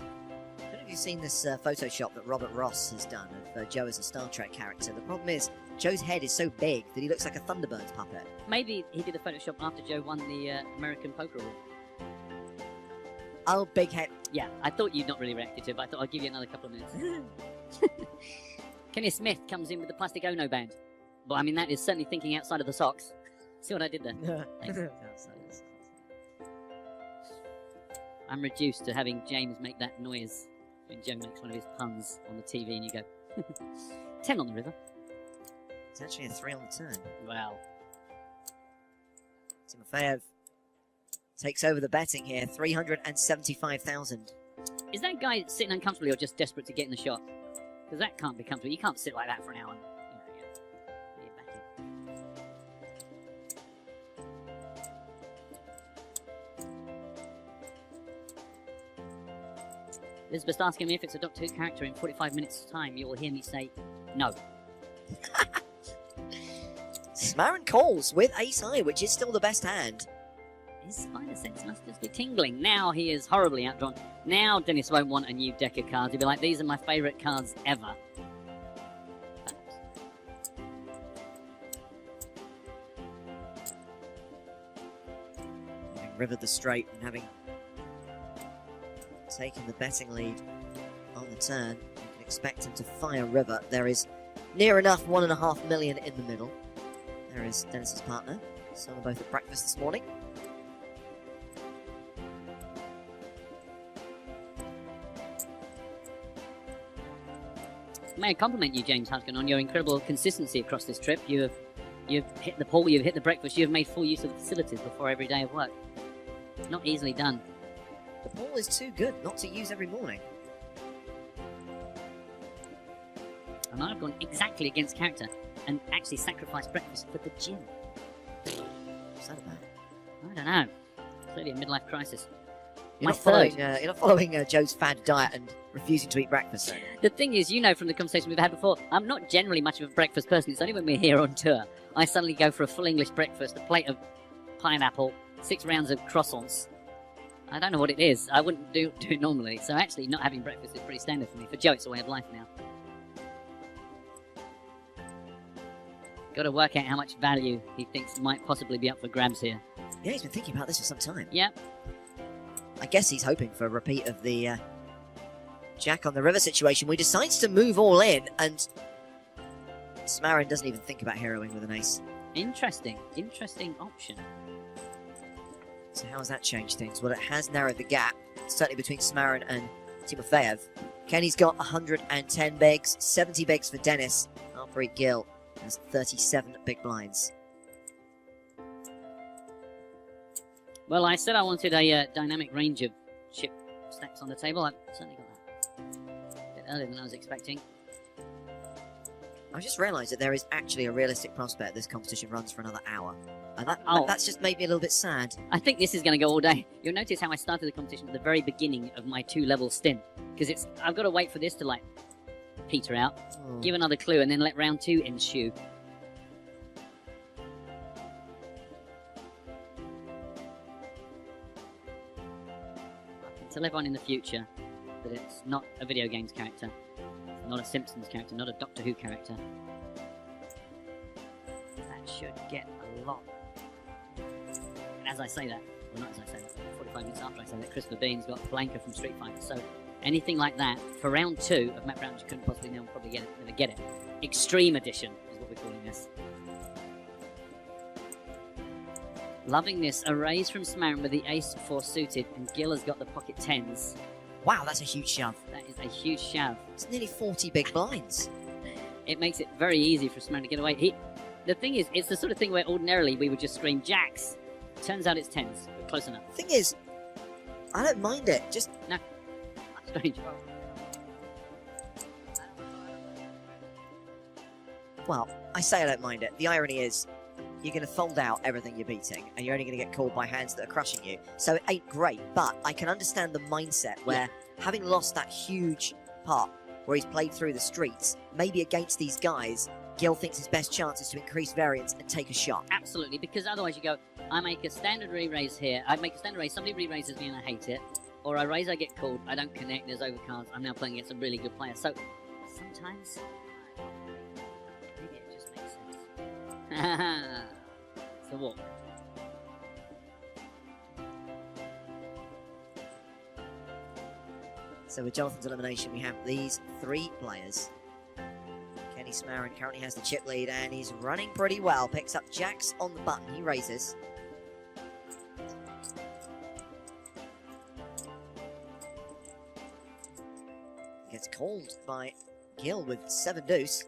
I don't know if you've seen this Photoshop that Robert Ross has done of Joe as a Star Trek character. The problem is, Joe's head is so big that he looks like a Thunderbirds puppet. Maybe he did a Photoshop after Joe won the American Poker Award. Oh, big head. Yeah, I thought you'd not really reacted to it, but I thought I'd give you another couple of minutes. Kenny Smith comes in with the plastic Ono band. Well, I mean, that is certainly thinking outside of the socks. See what I did there? Thanks. I'm reduced to having James make that noise when Joe makes one of his puns on the TV and you go, 10 on the river. It's actually a 3 on the turn. Wow. Timofeyev takes over the betting here, 375,000. Is that guy sitting uncomfortably or just desperate to get in the shot? Because that can't be comfortable. You can't sit like that for an hour and, get back in. Elizabeth's asking me if it's a Doctor Who character in 45 minutes' time. You will hear me say no. Smarin calls with ace high, which is still the best hand. His spider sense must just be tingling. Now he is horribly outdrawn. Now Dennis won't want a new deck of cards. He'll be like, these are my favourite cards ever. Having rivered the straight and having taken the betting lead on the turn, you can expect him to fire river. There is near enough 1.5 million in the middle. There is Dennis's partner. Saw them both at breakfast this morning. May I compliment you, James Hudson, on your incredible consistency across this trip. You've hit the pool, you've hit the breakfast, you've made full use of the facilities before every day of work. Not easily done. The pool is too good not to use every morning. I might have gone exactly against character and actually sacrificed breakfast for the gym. What's that about? I don't know. Clearly a midlife crisis. You're not following Joe's fad diet and refusing to eat breakfast. The thing is, you know from the conversation we've had before, I'm not generally much of a breakfast person. It's only when we're here on tour I suddenly go for a full English breakfast, a plate of pineapple, 6 rounds of croissants. I don't know what it is. I wouldn't do it normally. So actually not having breakfast is pretty standard for me. For Joe, it's a way of life now. Got to work out how much value he thinks might possibly be up for grabs here. Yeah, he's been thinking about this for some time. Yep. I guess he's hoping for a repeat of the Jack on the river situation. We decides to move all in, and Smarin doesn't even think about heroing with an ace. Interesting option. So how has that changed things? Well, it has narrowed the gap, certainly between Smarin and Timofeyev. Kenny's got 110 bigs, 70 bigs for Dennis. Harpreet Gill has 37 big blinds. Well, I said I wanted a dynamic range of chip stacks on the table. I've certainly got that. A bit earlier than I was expecting. I just realised that there is actually a realistic prospect this competition runs for another hour. And that's just made me a little bit sad. I think this is going to go all day. You'll notice how I started the competition at the very beginning of my 2-level stint. Because I've got to wait for this to, like, peter out, give another clue, and then let round 2 ensue. I can tell everyone in the future that it's not a video games character, not a Simpsons character, not a Doctor Who character. That should get a lot. And as I say that, well, not as I say that, 45 minutes after I say that, Christopher Bean's got Blanca from Street Fighter. So anything like that for round 2 of Matt Brown, you couldn't possibly know, probably never get it. Extreme Edition is what we're calling this. Loving this. A raise from Smarin with the ace 4 suited, and Gill has got the pocket 10s. Wow, that's a huge shove. That is a huge shove. It's nearly 40 big blinds. It makes it very easy for Smarin to get away. The thing is, it's the sort of thing where ordinarily we would just scream jacks. Turns out it's 10s, but close enough. Thing is, I don't mind it. Just no. Strange. Well, I say I don't mind it. The irony is, you're going to fold out everything you're beating, and you're only going to get called by hands that are crushing you. So it ain't great, but I can understand the mindset where, having lost that huge part where he's played through the streets, maybe against these guys, Gil thinks his best chance is to increase variance and take a shot. Absolutely, because otherwise you go, I make a standard re-raise here, I make a standard raise, somebody re-raises me and I hate it, or I raise, I get called, I don't connect, there's overcards, I'm now playing against a really good player. So, sometimes, maybe it just makes sense. So what? So with Jonathan's elimination, we have these 3 players. Kenny Smarin currently has the chip lead, and he's running pretty well. Picks up jacks on the button. He raises. Gets called by Gil with 7 deuce.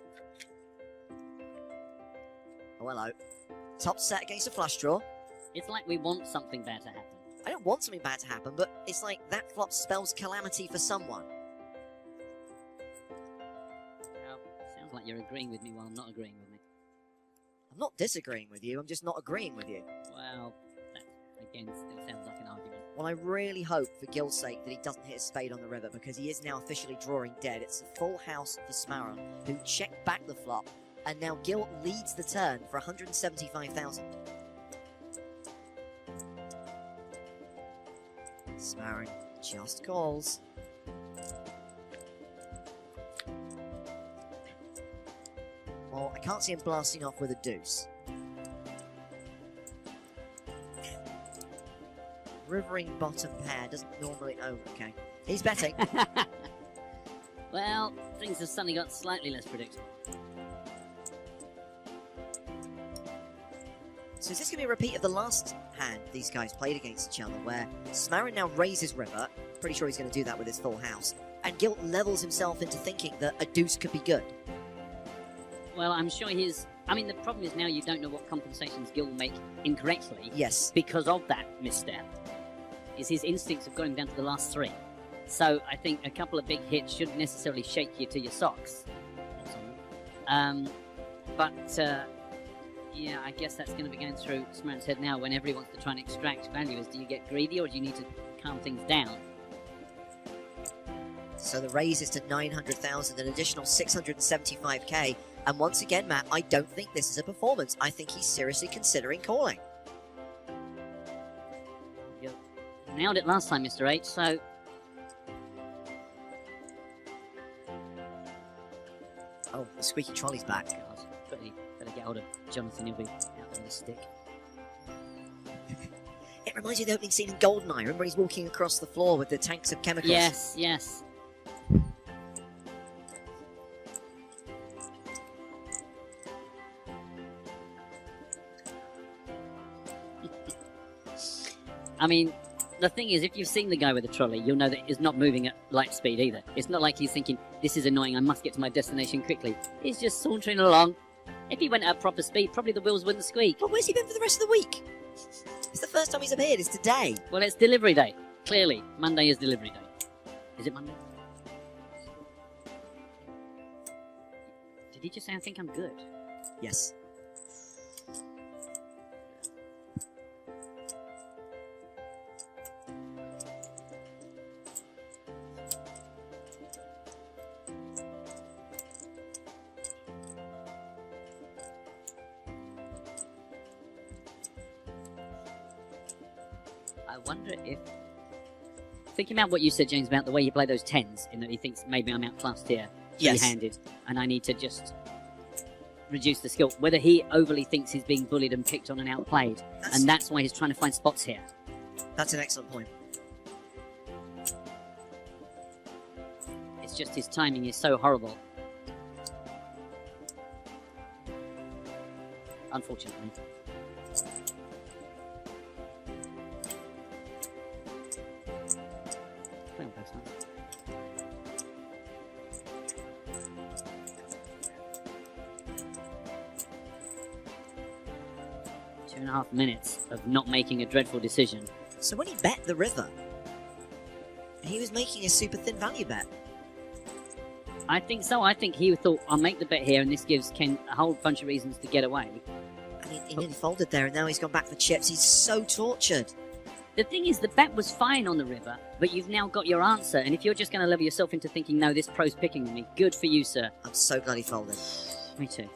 Oh, hello. Top set against a flush draw. It's like we want something bad to happen. I don't want something bad to happen, but it's like that flop spells calamity for someone. Well, sounds like you're agreeing with me while I'm not agreeing with me. I'm not disagreeing with you, I'm just not agreeing with you. Well, that, again, still sounds like an argument. Well, I really hope, for Gil's sake, that he doesn't hit a spade on the river, because he is now officially drawing dead. It's a full house for Smaron, who checked back the flop, and now Gil leads the turn for 175,000. Smaron just calls. Well, I can't see him blasting off with a deuce. Rivering bottom pair doesn't normally... Oh, okay. He's betting. Well, things have suddenly got slightly less predictable. So is this going to be a repeat of the last hand these guys played against each other, where Smarin now raises river, pretty sure he's going to do that with his full house, and Gil levels himself into thinking that a deuce could be good? Well, I'm sure his... I mean, the problem is now you don't know what compensations Gil will make incorrectly. Yes. Because of that misstep. Is his instincts of going down to the last 3. So I think a couple of big hits shouldn't necessarily shake you to your socks. Yeah, I guess that's going to be going through Smarin's head now whenever he wants to try and extract value. Is do you get greedy or do you need to calm things down? So the raise is to 900,000, an additional 675k. And once again, Matt, I don't think this is a performance. I think he's seriously considering calling. You nailed it last time, Mr. H, so... Oh, the squeaky trolley's back. God, better get hold of Jonathan, he'll be out there with a stick. It reminds you of the opening scene in GoldenEye. Remember when he's walking across the floor with the tanks of chemicals? Yes, yes. I mean, the thing is, if you've seen the guy with the trolley, you'll know that he's not moving at light speed either. It's not like he's thinking, this is annoying, I must get to my destination quickly. He's just sauntering along. If he went at proper speed, probably the wheels wouldn't squeak. But where's he been for the rest of the week? It's the first time he's appeared, it's today. Well, it's delivery day. Clearly, Monday is delivery day. Is it Monday? Did he just say, I think I'm good? Yes. I wonder if... Thinking about what you said, James, about the way you play those 10s, in that he thinks maybe I'm outclassed here, Yes. three-handed, and I need to just reduce the skill. Whether he overly thinks he's being bullied and picked on and outplayed, and that's why he's trying to find spots here. That's an excellent point. It's just his timing is so horrible. Unfortunately. Two and a half minutes of not making a dreadful decision. So when he bet the river, he was making a super thin value bet. I think so. I think he thought, I'll make the bet here, and this gives Ken a whole bunch of reasons to get away. He nearly folded there, and now he's gone back for chips. He's so tortured. The thing is, the bet was fine on the river, but you've now got your answer, and if you're just going to level yourself into thinking, no, this pro's picking on me, good for you, sir. I'm so glad he folded. Me too.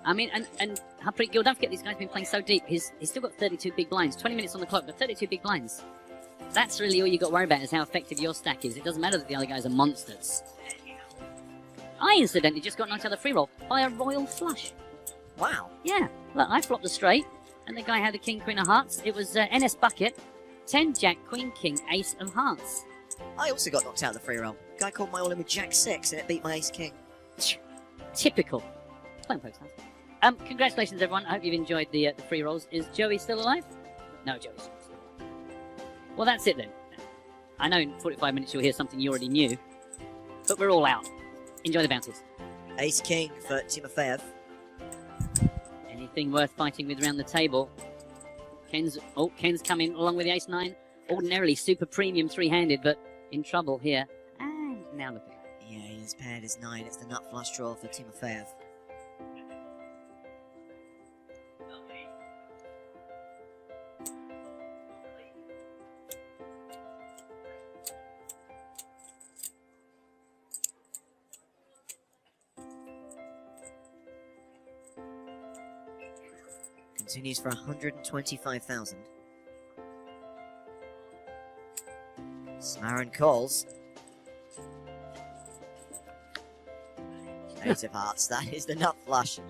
I mean, and Harpreet Gill, don't forget, this guy's been playing so deep. He's still got 32 big blinds, 20 minutes on the clock, but 32 big blinds. That's really all you got to worry about, is how effective your stack is. It doesn't matter that the other guys are monsters. I incidentally just got knocked out of the free roll by a royal flush. Wow. Yeah, look, I flopped a straight, and the guy had the king, queen of hearts. It was NS bucket, 10, jack, queen, king, ace of hearts. I also got knocked out of the free roll. Guy called my all in with jack 6, and it beat my ace king. Typical. Playing post house. Congratulations, everyone. I hope you've enjoyed the free rolls. Is Joey still alive? No, Joey's not still alive. Well, that's it then. I know in 45 minutes you'll hear something you already knew, but we're all out. Enjoy the bounties. Ace king for Timofeyev. Anything worth fighting with around the table? Ken's coming along with the ace 9. Ordinarily super premium three-handed, but in trouble here. And now look at that. Yeah, he has paired his 9. It's the nut flush draw for Timofeyev. Continues for 125,000. Smaran calls. Eight of hearts, that is the nut flush.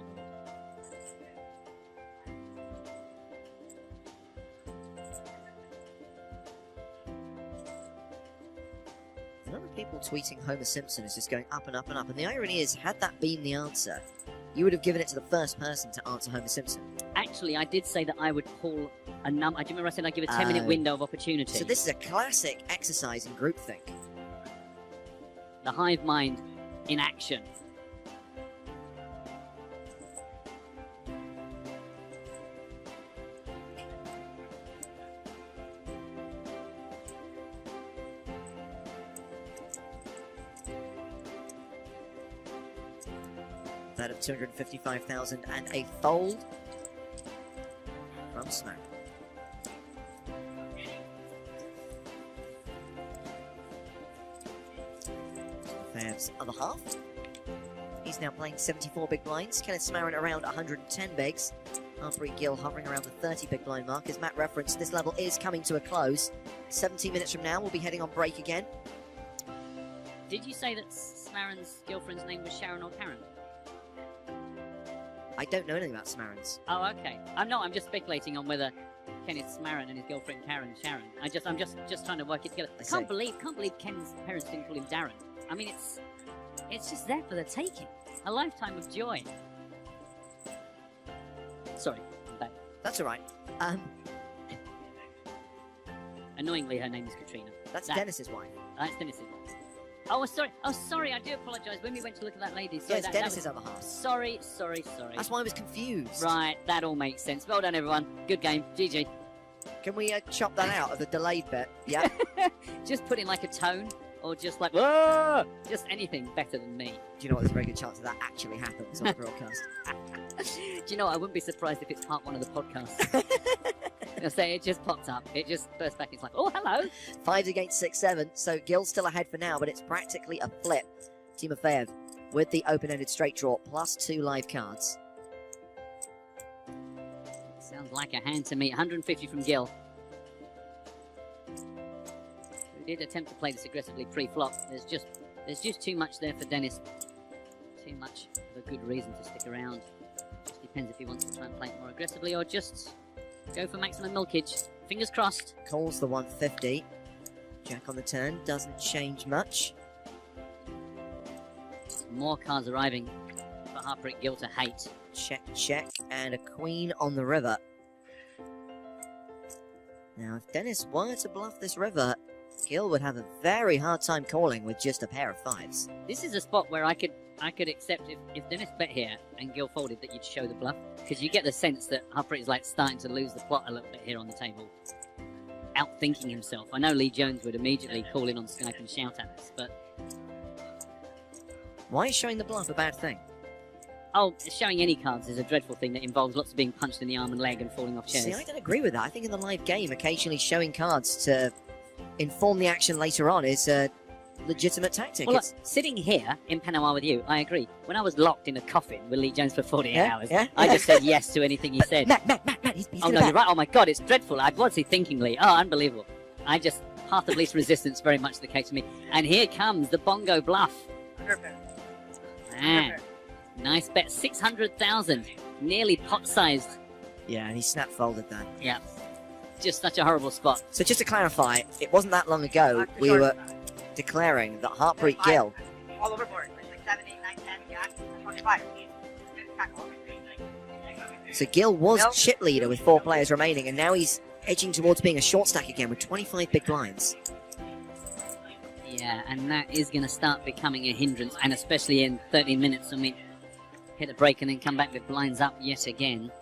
A number of people tweeting Homer Simpson is just going up and up and up, and the irony is, had that been the answer, you would have given it to the first person to answer Homer Simpson. Actually, I did say that I would pull a number. I remember I said I'd give a 10-minute window of opportunity. So this is a classic exercise in groupthink. The hive mind in action. That of 255,000 and a fold from Smack. Fav's other half. He's now playing 74 big blinds. Kenneth Smaran around 110 bigs. Harpreet Gill hovering around the 30 big blind mark. As Matt referenced, this level is coming to a close. 17 minutes from now, we'll be heading on break again. Did you say that Smaran's girlfriend's name was Sharon or Karen? I don't know anything about Smaran's. Oh, okay. I'm just speculating on whether Kenneth Smaran and his girlfriend Karen Sharon. I'm just trying to work it together. I can't believe Ken's parents didn't call him Darren. I mean, it's just there for the taking. A lifetime of joy. Sorry, I'm back. That's all right. Annoyingly, her name is Katrina. That's Dennis's wife. That's Dennis's wife. Oh, sorry. Oh, sorry. I do apologise. When we went to look at that lady, sorry, yes, Dennis's other half. Sorry. That's why I was confused. Right, that all makes sense. Well done, everyone. Good game. GG. Can we chop that out of the delayed bit? Yeah. Just put in like a tone, or just like whoa, just anything better than me. Do you know what? There's a very good chance that actually happens on the broadcast. Do you know what? I wouldn't be surprised if it's part 1 of the podcast. I say it just popped up. It just burst back. It's like, oh, hello. 5s against 6-7. So Gill's still ahead for now, but it's practically a flip. Timofeyev with the open-ended straight draw, plus 2 live cards. Sounds like a hand to me. 150 from Gill. Who did attempt to play this aggressively pre-flop. There's just too much there for Dennis. Too much of a good reason to stick around. Just depends if he wants to try and play it more aggressively or just go for maximum milkage. Fingers crossed. Calls the 150. Jack on the turn. Doesn't change much. More cards arriving for Harpreet Gill to hate. Check. And a queen on the river. Now, if Dennis were to bluff this river, Gill would have a very hard time calling with just a pair of 5s. This is a spot where I could accept if Dennis bet here and Gill folded that you'd show the bluff, because you get the sense that Harpreet is like starting to lose the plot a little bit here on the table, outthinking himself. I know Lee Jones would immediately call in on Skype and shout at us, but why is showing the bluff a bad thing? Oh, showing any cards is a dreadful thing that involves lots of being punched in the arm and leg and falling off chairs. See, I don't agree with that. I think in the live game, occasionally showing cards to inform the action later on is a legitimate tactic. Well, look, sitting here in Panama with you, I agree. When I was locked in a coffin with Lee Jones for 48 hours, I just said yes to anything he said. Matt, he's oh, no, you're right. Oh, my God, it's dreadful. I was thinking, Lee. Oh, unbelievable. I just, path of least resistance, very much the case for me. And here comes the bongo bluff. Man, nice bet. 600,000. Nearly pot-sized. Yeah, and he snap-folded that. Yeah. Just such a horrible spot. So just to clarify, it wasn't that long ago we were declaring that Heartbreak Gill... All over board. Like 7, 8, 9, 10, yeah, 25. So Gill was chip leader with 4 players remaining, and now he's edging towards being a short stack again with 25 big blinds. Yeah, and that is going to start becoming a hindrance, and especially in 13 minutes when we hit a break and then come back with blinds up yet again.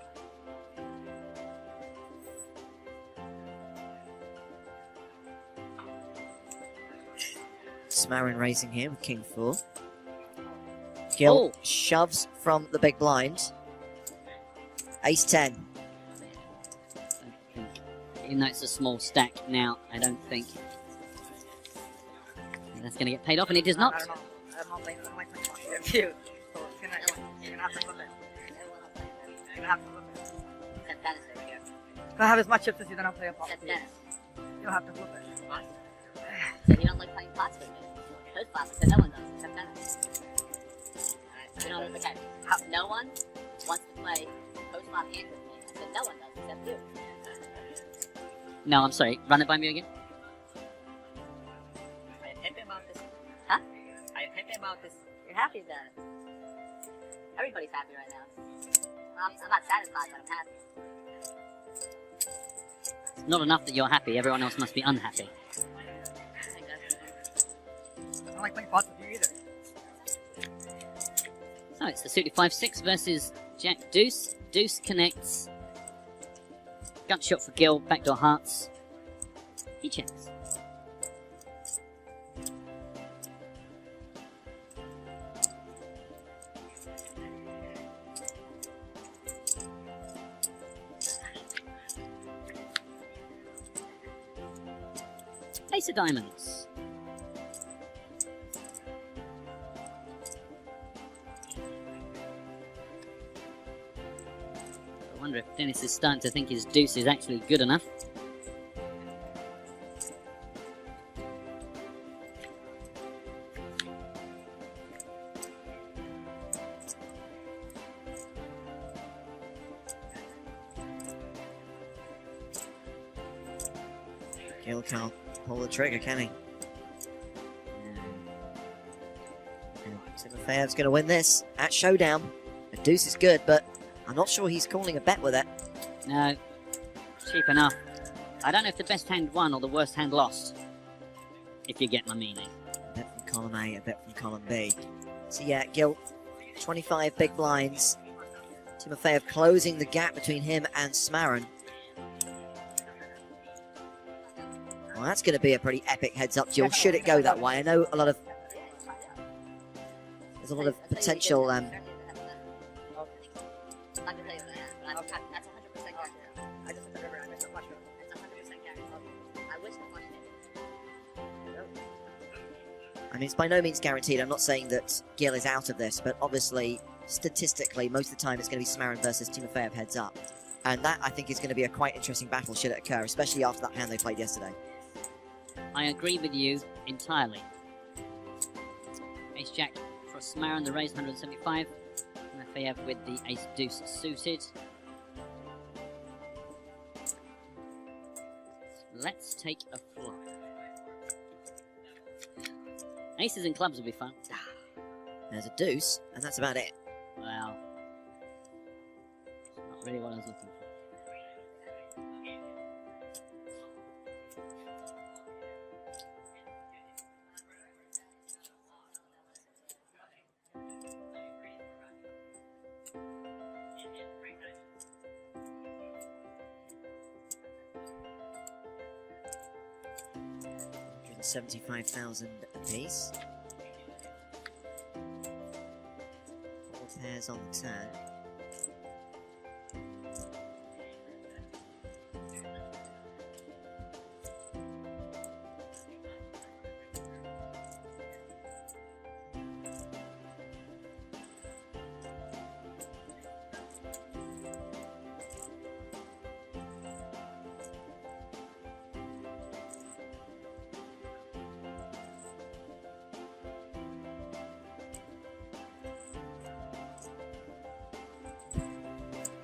Smarin raising here with King 4. Gill shoves from the big blind. Ace 10. Even though it's a small stack now, I don't think that's going to get paid off, and it does not. I don't know. I'm not playing my you. So you're gonna have to flip it. You're gonna have to flip it. Except Dennis over here. You're gonna have as much chips as you don't play a pot. Except Dennis. You'll have to flip it. So you don't like playing pots with me? Those pots, because no one does, except Dennis. Alright, you know, okay. No one wants to play post-flop hand with me. I said no one does, except you. No, I'm sorry. Run it by me again. I'm happy about this. Huh? I'm happy about this. You're happy, Dennis. Everybody's happy right now. I'm not satisfied, but I'm happy. It's not enough that you're happy. Everyone else must be unhappy. I don't like playing pots with you either. So it's the suited 5-6 versus Jack Deuce. Deuce connects. Gut shot for Gill. Backdoor hearts. He checks. Ace of diamonds. I wonder if Dennis is starting to think his deuce is actually good enough. Gill can't pull the trigger, can he? Timofeyev's going to win this at showdown. The deuce is good, but I'm not sure he's calling a bet with it. No, cheap enough. I don't know if the best hand won or the worst hand lost, if you get my meaning. A bet from column A, a bet from column B. So yeah, Gill, 25 big blinds. Timofeyev closing the gap between him and Smarin. Well, that's going to be a pretty epic heads-up duel, should it go that way. I know there's a lot of potential... I mean, it's by no means guaranteed. I'm not saying that Gill is out of this, but obviously, statistically, most of the time it's going to be Smarin versus Timofeyev heads up. And that, I think, is going to be a quite interesting battle should it occur, especially after that hand they played yesterday. I agree with you entirely. Ace-Jack for Smarin, the raise 175. Timofeyev with the Ace-Deuce suited. Let's take a flop. Aces and clubs will be fun. There's a deuce, and that's about it. Well, not really what I was looking for. $75,000 apiece. Pairs on the turn.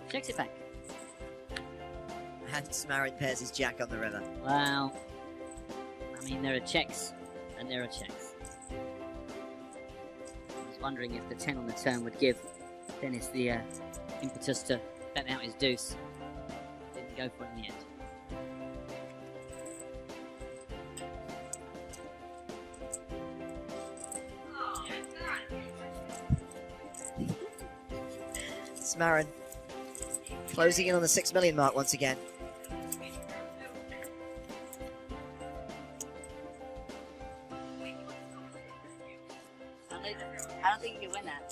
Checks it back. And Smarin pairs his jack on the river. Wow. I mean, there are checks, and there are checks. I was wondering if the 10 on the turn would give Dennis the impetus to bet out his deuce. Didn't go for it in the end. Smarin closing in on the 6 million mark once again. I don't think you can win that.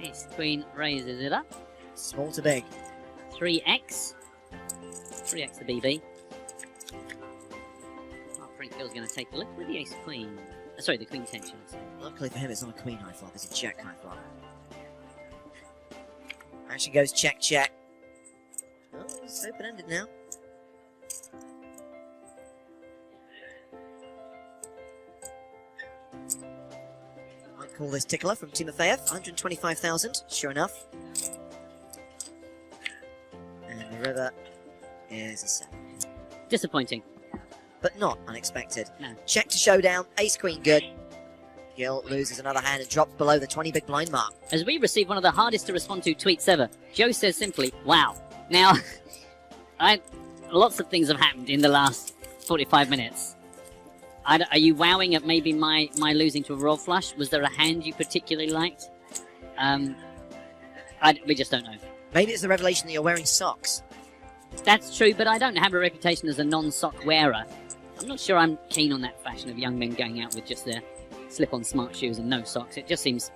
Ace Queen raises it up. Small to big. 3x. 3x the BB. Mark Brinkfield's going to take a look with the Ace Queen. Sorry, the Queen 10. Luckily for him, it's not a queen high flop, it's a jack high flop. Action goes check, check. Oh, it's open-ended now. Might call this tickler from Timofeyev, 125,000, sure enough. And the river is a 7. Disappointing. But not unexpected. No. Check to showdown, ace queen good. Gil loses another hand and drops below the 20 big blind mark. As we receive one of the hardest to respond to tweets ever, Joe says simply, wow. Now, lots of things have happened in the last 45 minutes. Are you wowing at maybe my losing to a royal flush? Was there a hand you particularly liked? We just don't know. Maybe it's the revelation that you're wearing socks. That's true, but I don't have a reputation as a non-sock wearer. I'm not sure I'm keen on that fashion of young men going out with just their slip-on smart shoes and no socks. It just seems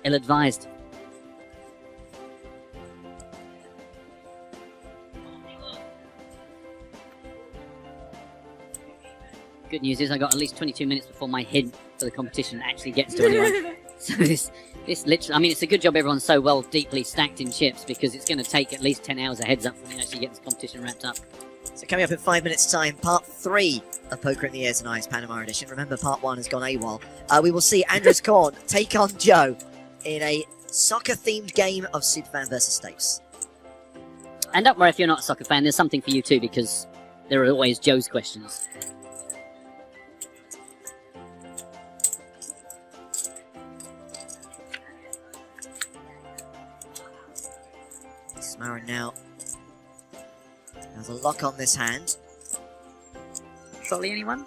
ill-advised. Good news is I got at least 22 minutes before my hint for the competition actually gets to anyone. So this literally, I mean, it's a good job everyone's so well deeply stacked in chips, because it's going to take at least 10 hours of heads up for me to actually get this competition wrapped up. So coming up in 5 minutes' time, part 3 of Poker in the Ears and Eyes Panama edition. Remember, part 1 has gone AWOL. We will see Andres Korn take on Joe in a soccer-themed game of Superfan versus Stapes. And don't worry if you're not a soccer fan, there's something for you too, because there are always Joe's questions. Smarin now has a lock on this hand. Trolley anyone?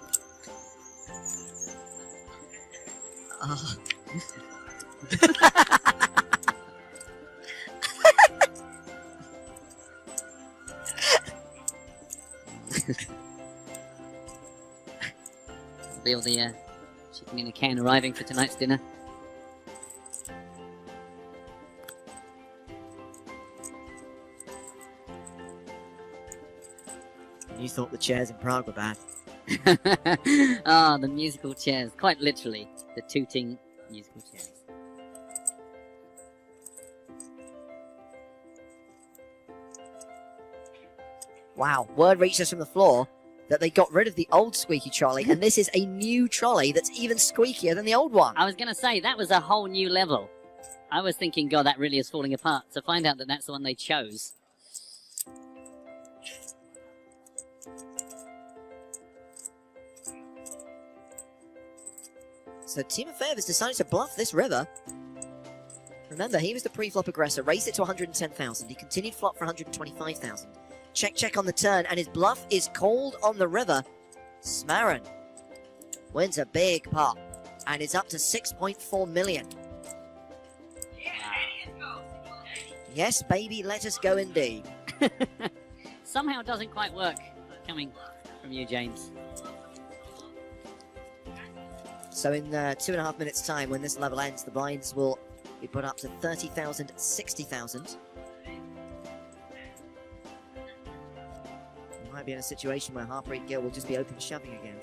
Feel the chicken in a can arriving for tonight's dinner. You thought the chairs in Prague were bad. Ah, the musical chairs. Quite literally, the tooting musical chairs. Wow, word reached us from the floor that they got rid of the old squeaky trolley, and this is a new trolley that's even squeakier than the old one. I was going to say, that was a whole new level. I was thinking, God, that really is falling apart. To find out that that's the one they chose. So Timofeyev has decided to bluff this river. Remember, he was the pre-flop aggressor, raised it to 110,000. He continued flop for 125,000. Check on the turn, and his bluff is called on the river. Smaran wins a big pot, and is up to 6.4 million. Yes, baby, let us go indeed. Somehow doesn't quite work coming from you, James. So in 2.5 minutes' time, when this level ends, the blinds will be put up to 30,000, 60,000. We might be in a situation where Harpreet Gill will just be open shoving again.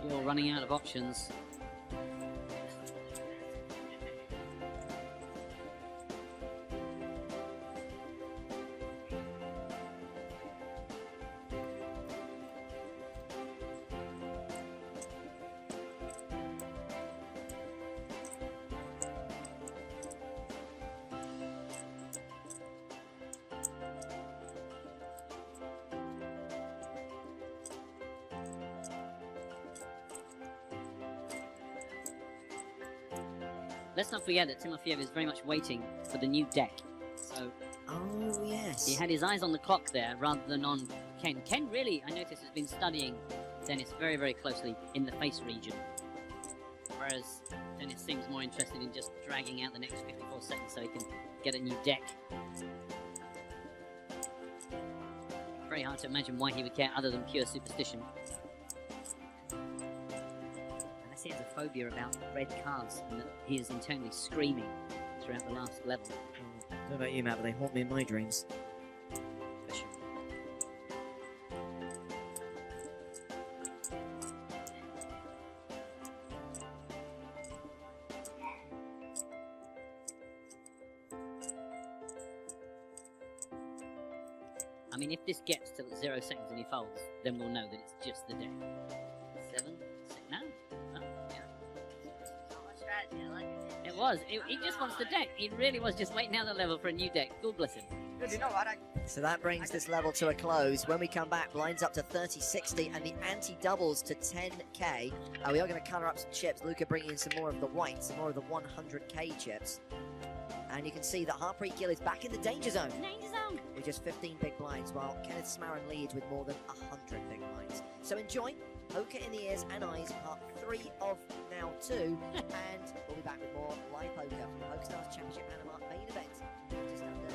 You're running out of options. Let's not forget that Timofeyev is very much waiting for the new deck. So Oh, yes. he had his eyes on the clock there rather than on Ken. Ken really, I noticed, has been studying Dennis very, very closely in the face region. Whereas Dennis seems more interested in just dragging out the next 54 seconds so he can get a new deck. Very hard to imagine why he would care other than pure superstition. Unless he has a phobia about red cards and that he is internally screaming throughout the last level. I don't know about you, Matt, but they haunt me in my dreams. For sure. I mean, if this gets to 0 seconds and he folds, then we'll know that it's just the deck. 7, 6, no? Oh, yeah. So much strategy, I like it. It was. He just wants the deck. He really was just waiting out the level for a new deck. God bless him. Dude, you know what? So that brings this level to a close. When we come back, blinds up to 30-60 and the ante-doubles to 10k. We are going to colour up some chips. Luca bringing in some more of the white, some more of the 100k chips. And you can see that Harpreet Gill is back in the danger zone Danger zone. with just 15 big blinds, while Kenneth Smaran leads with more than 100 big blinds. So enjoy Poker in the Ears and Eyes, part 3 of now 2. And we'll be back with more live poker from the PokerStars Championship Panama main event. Just under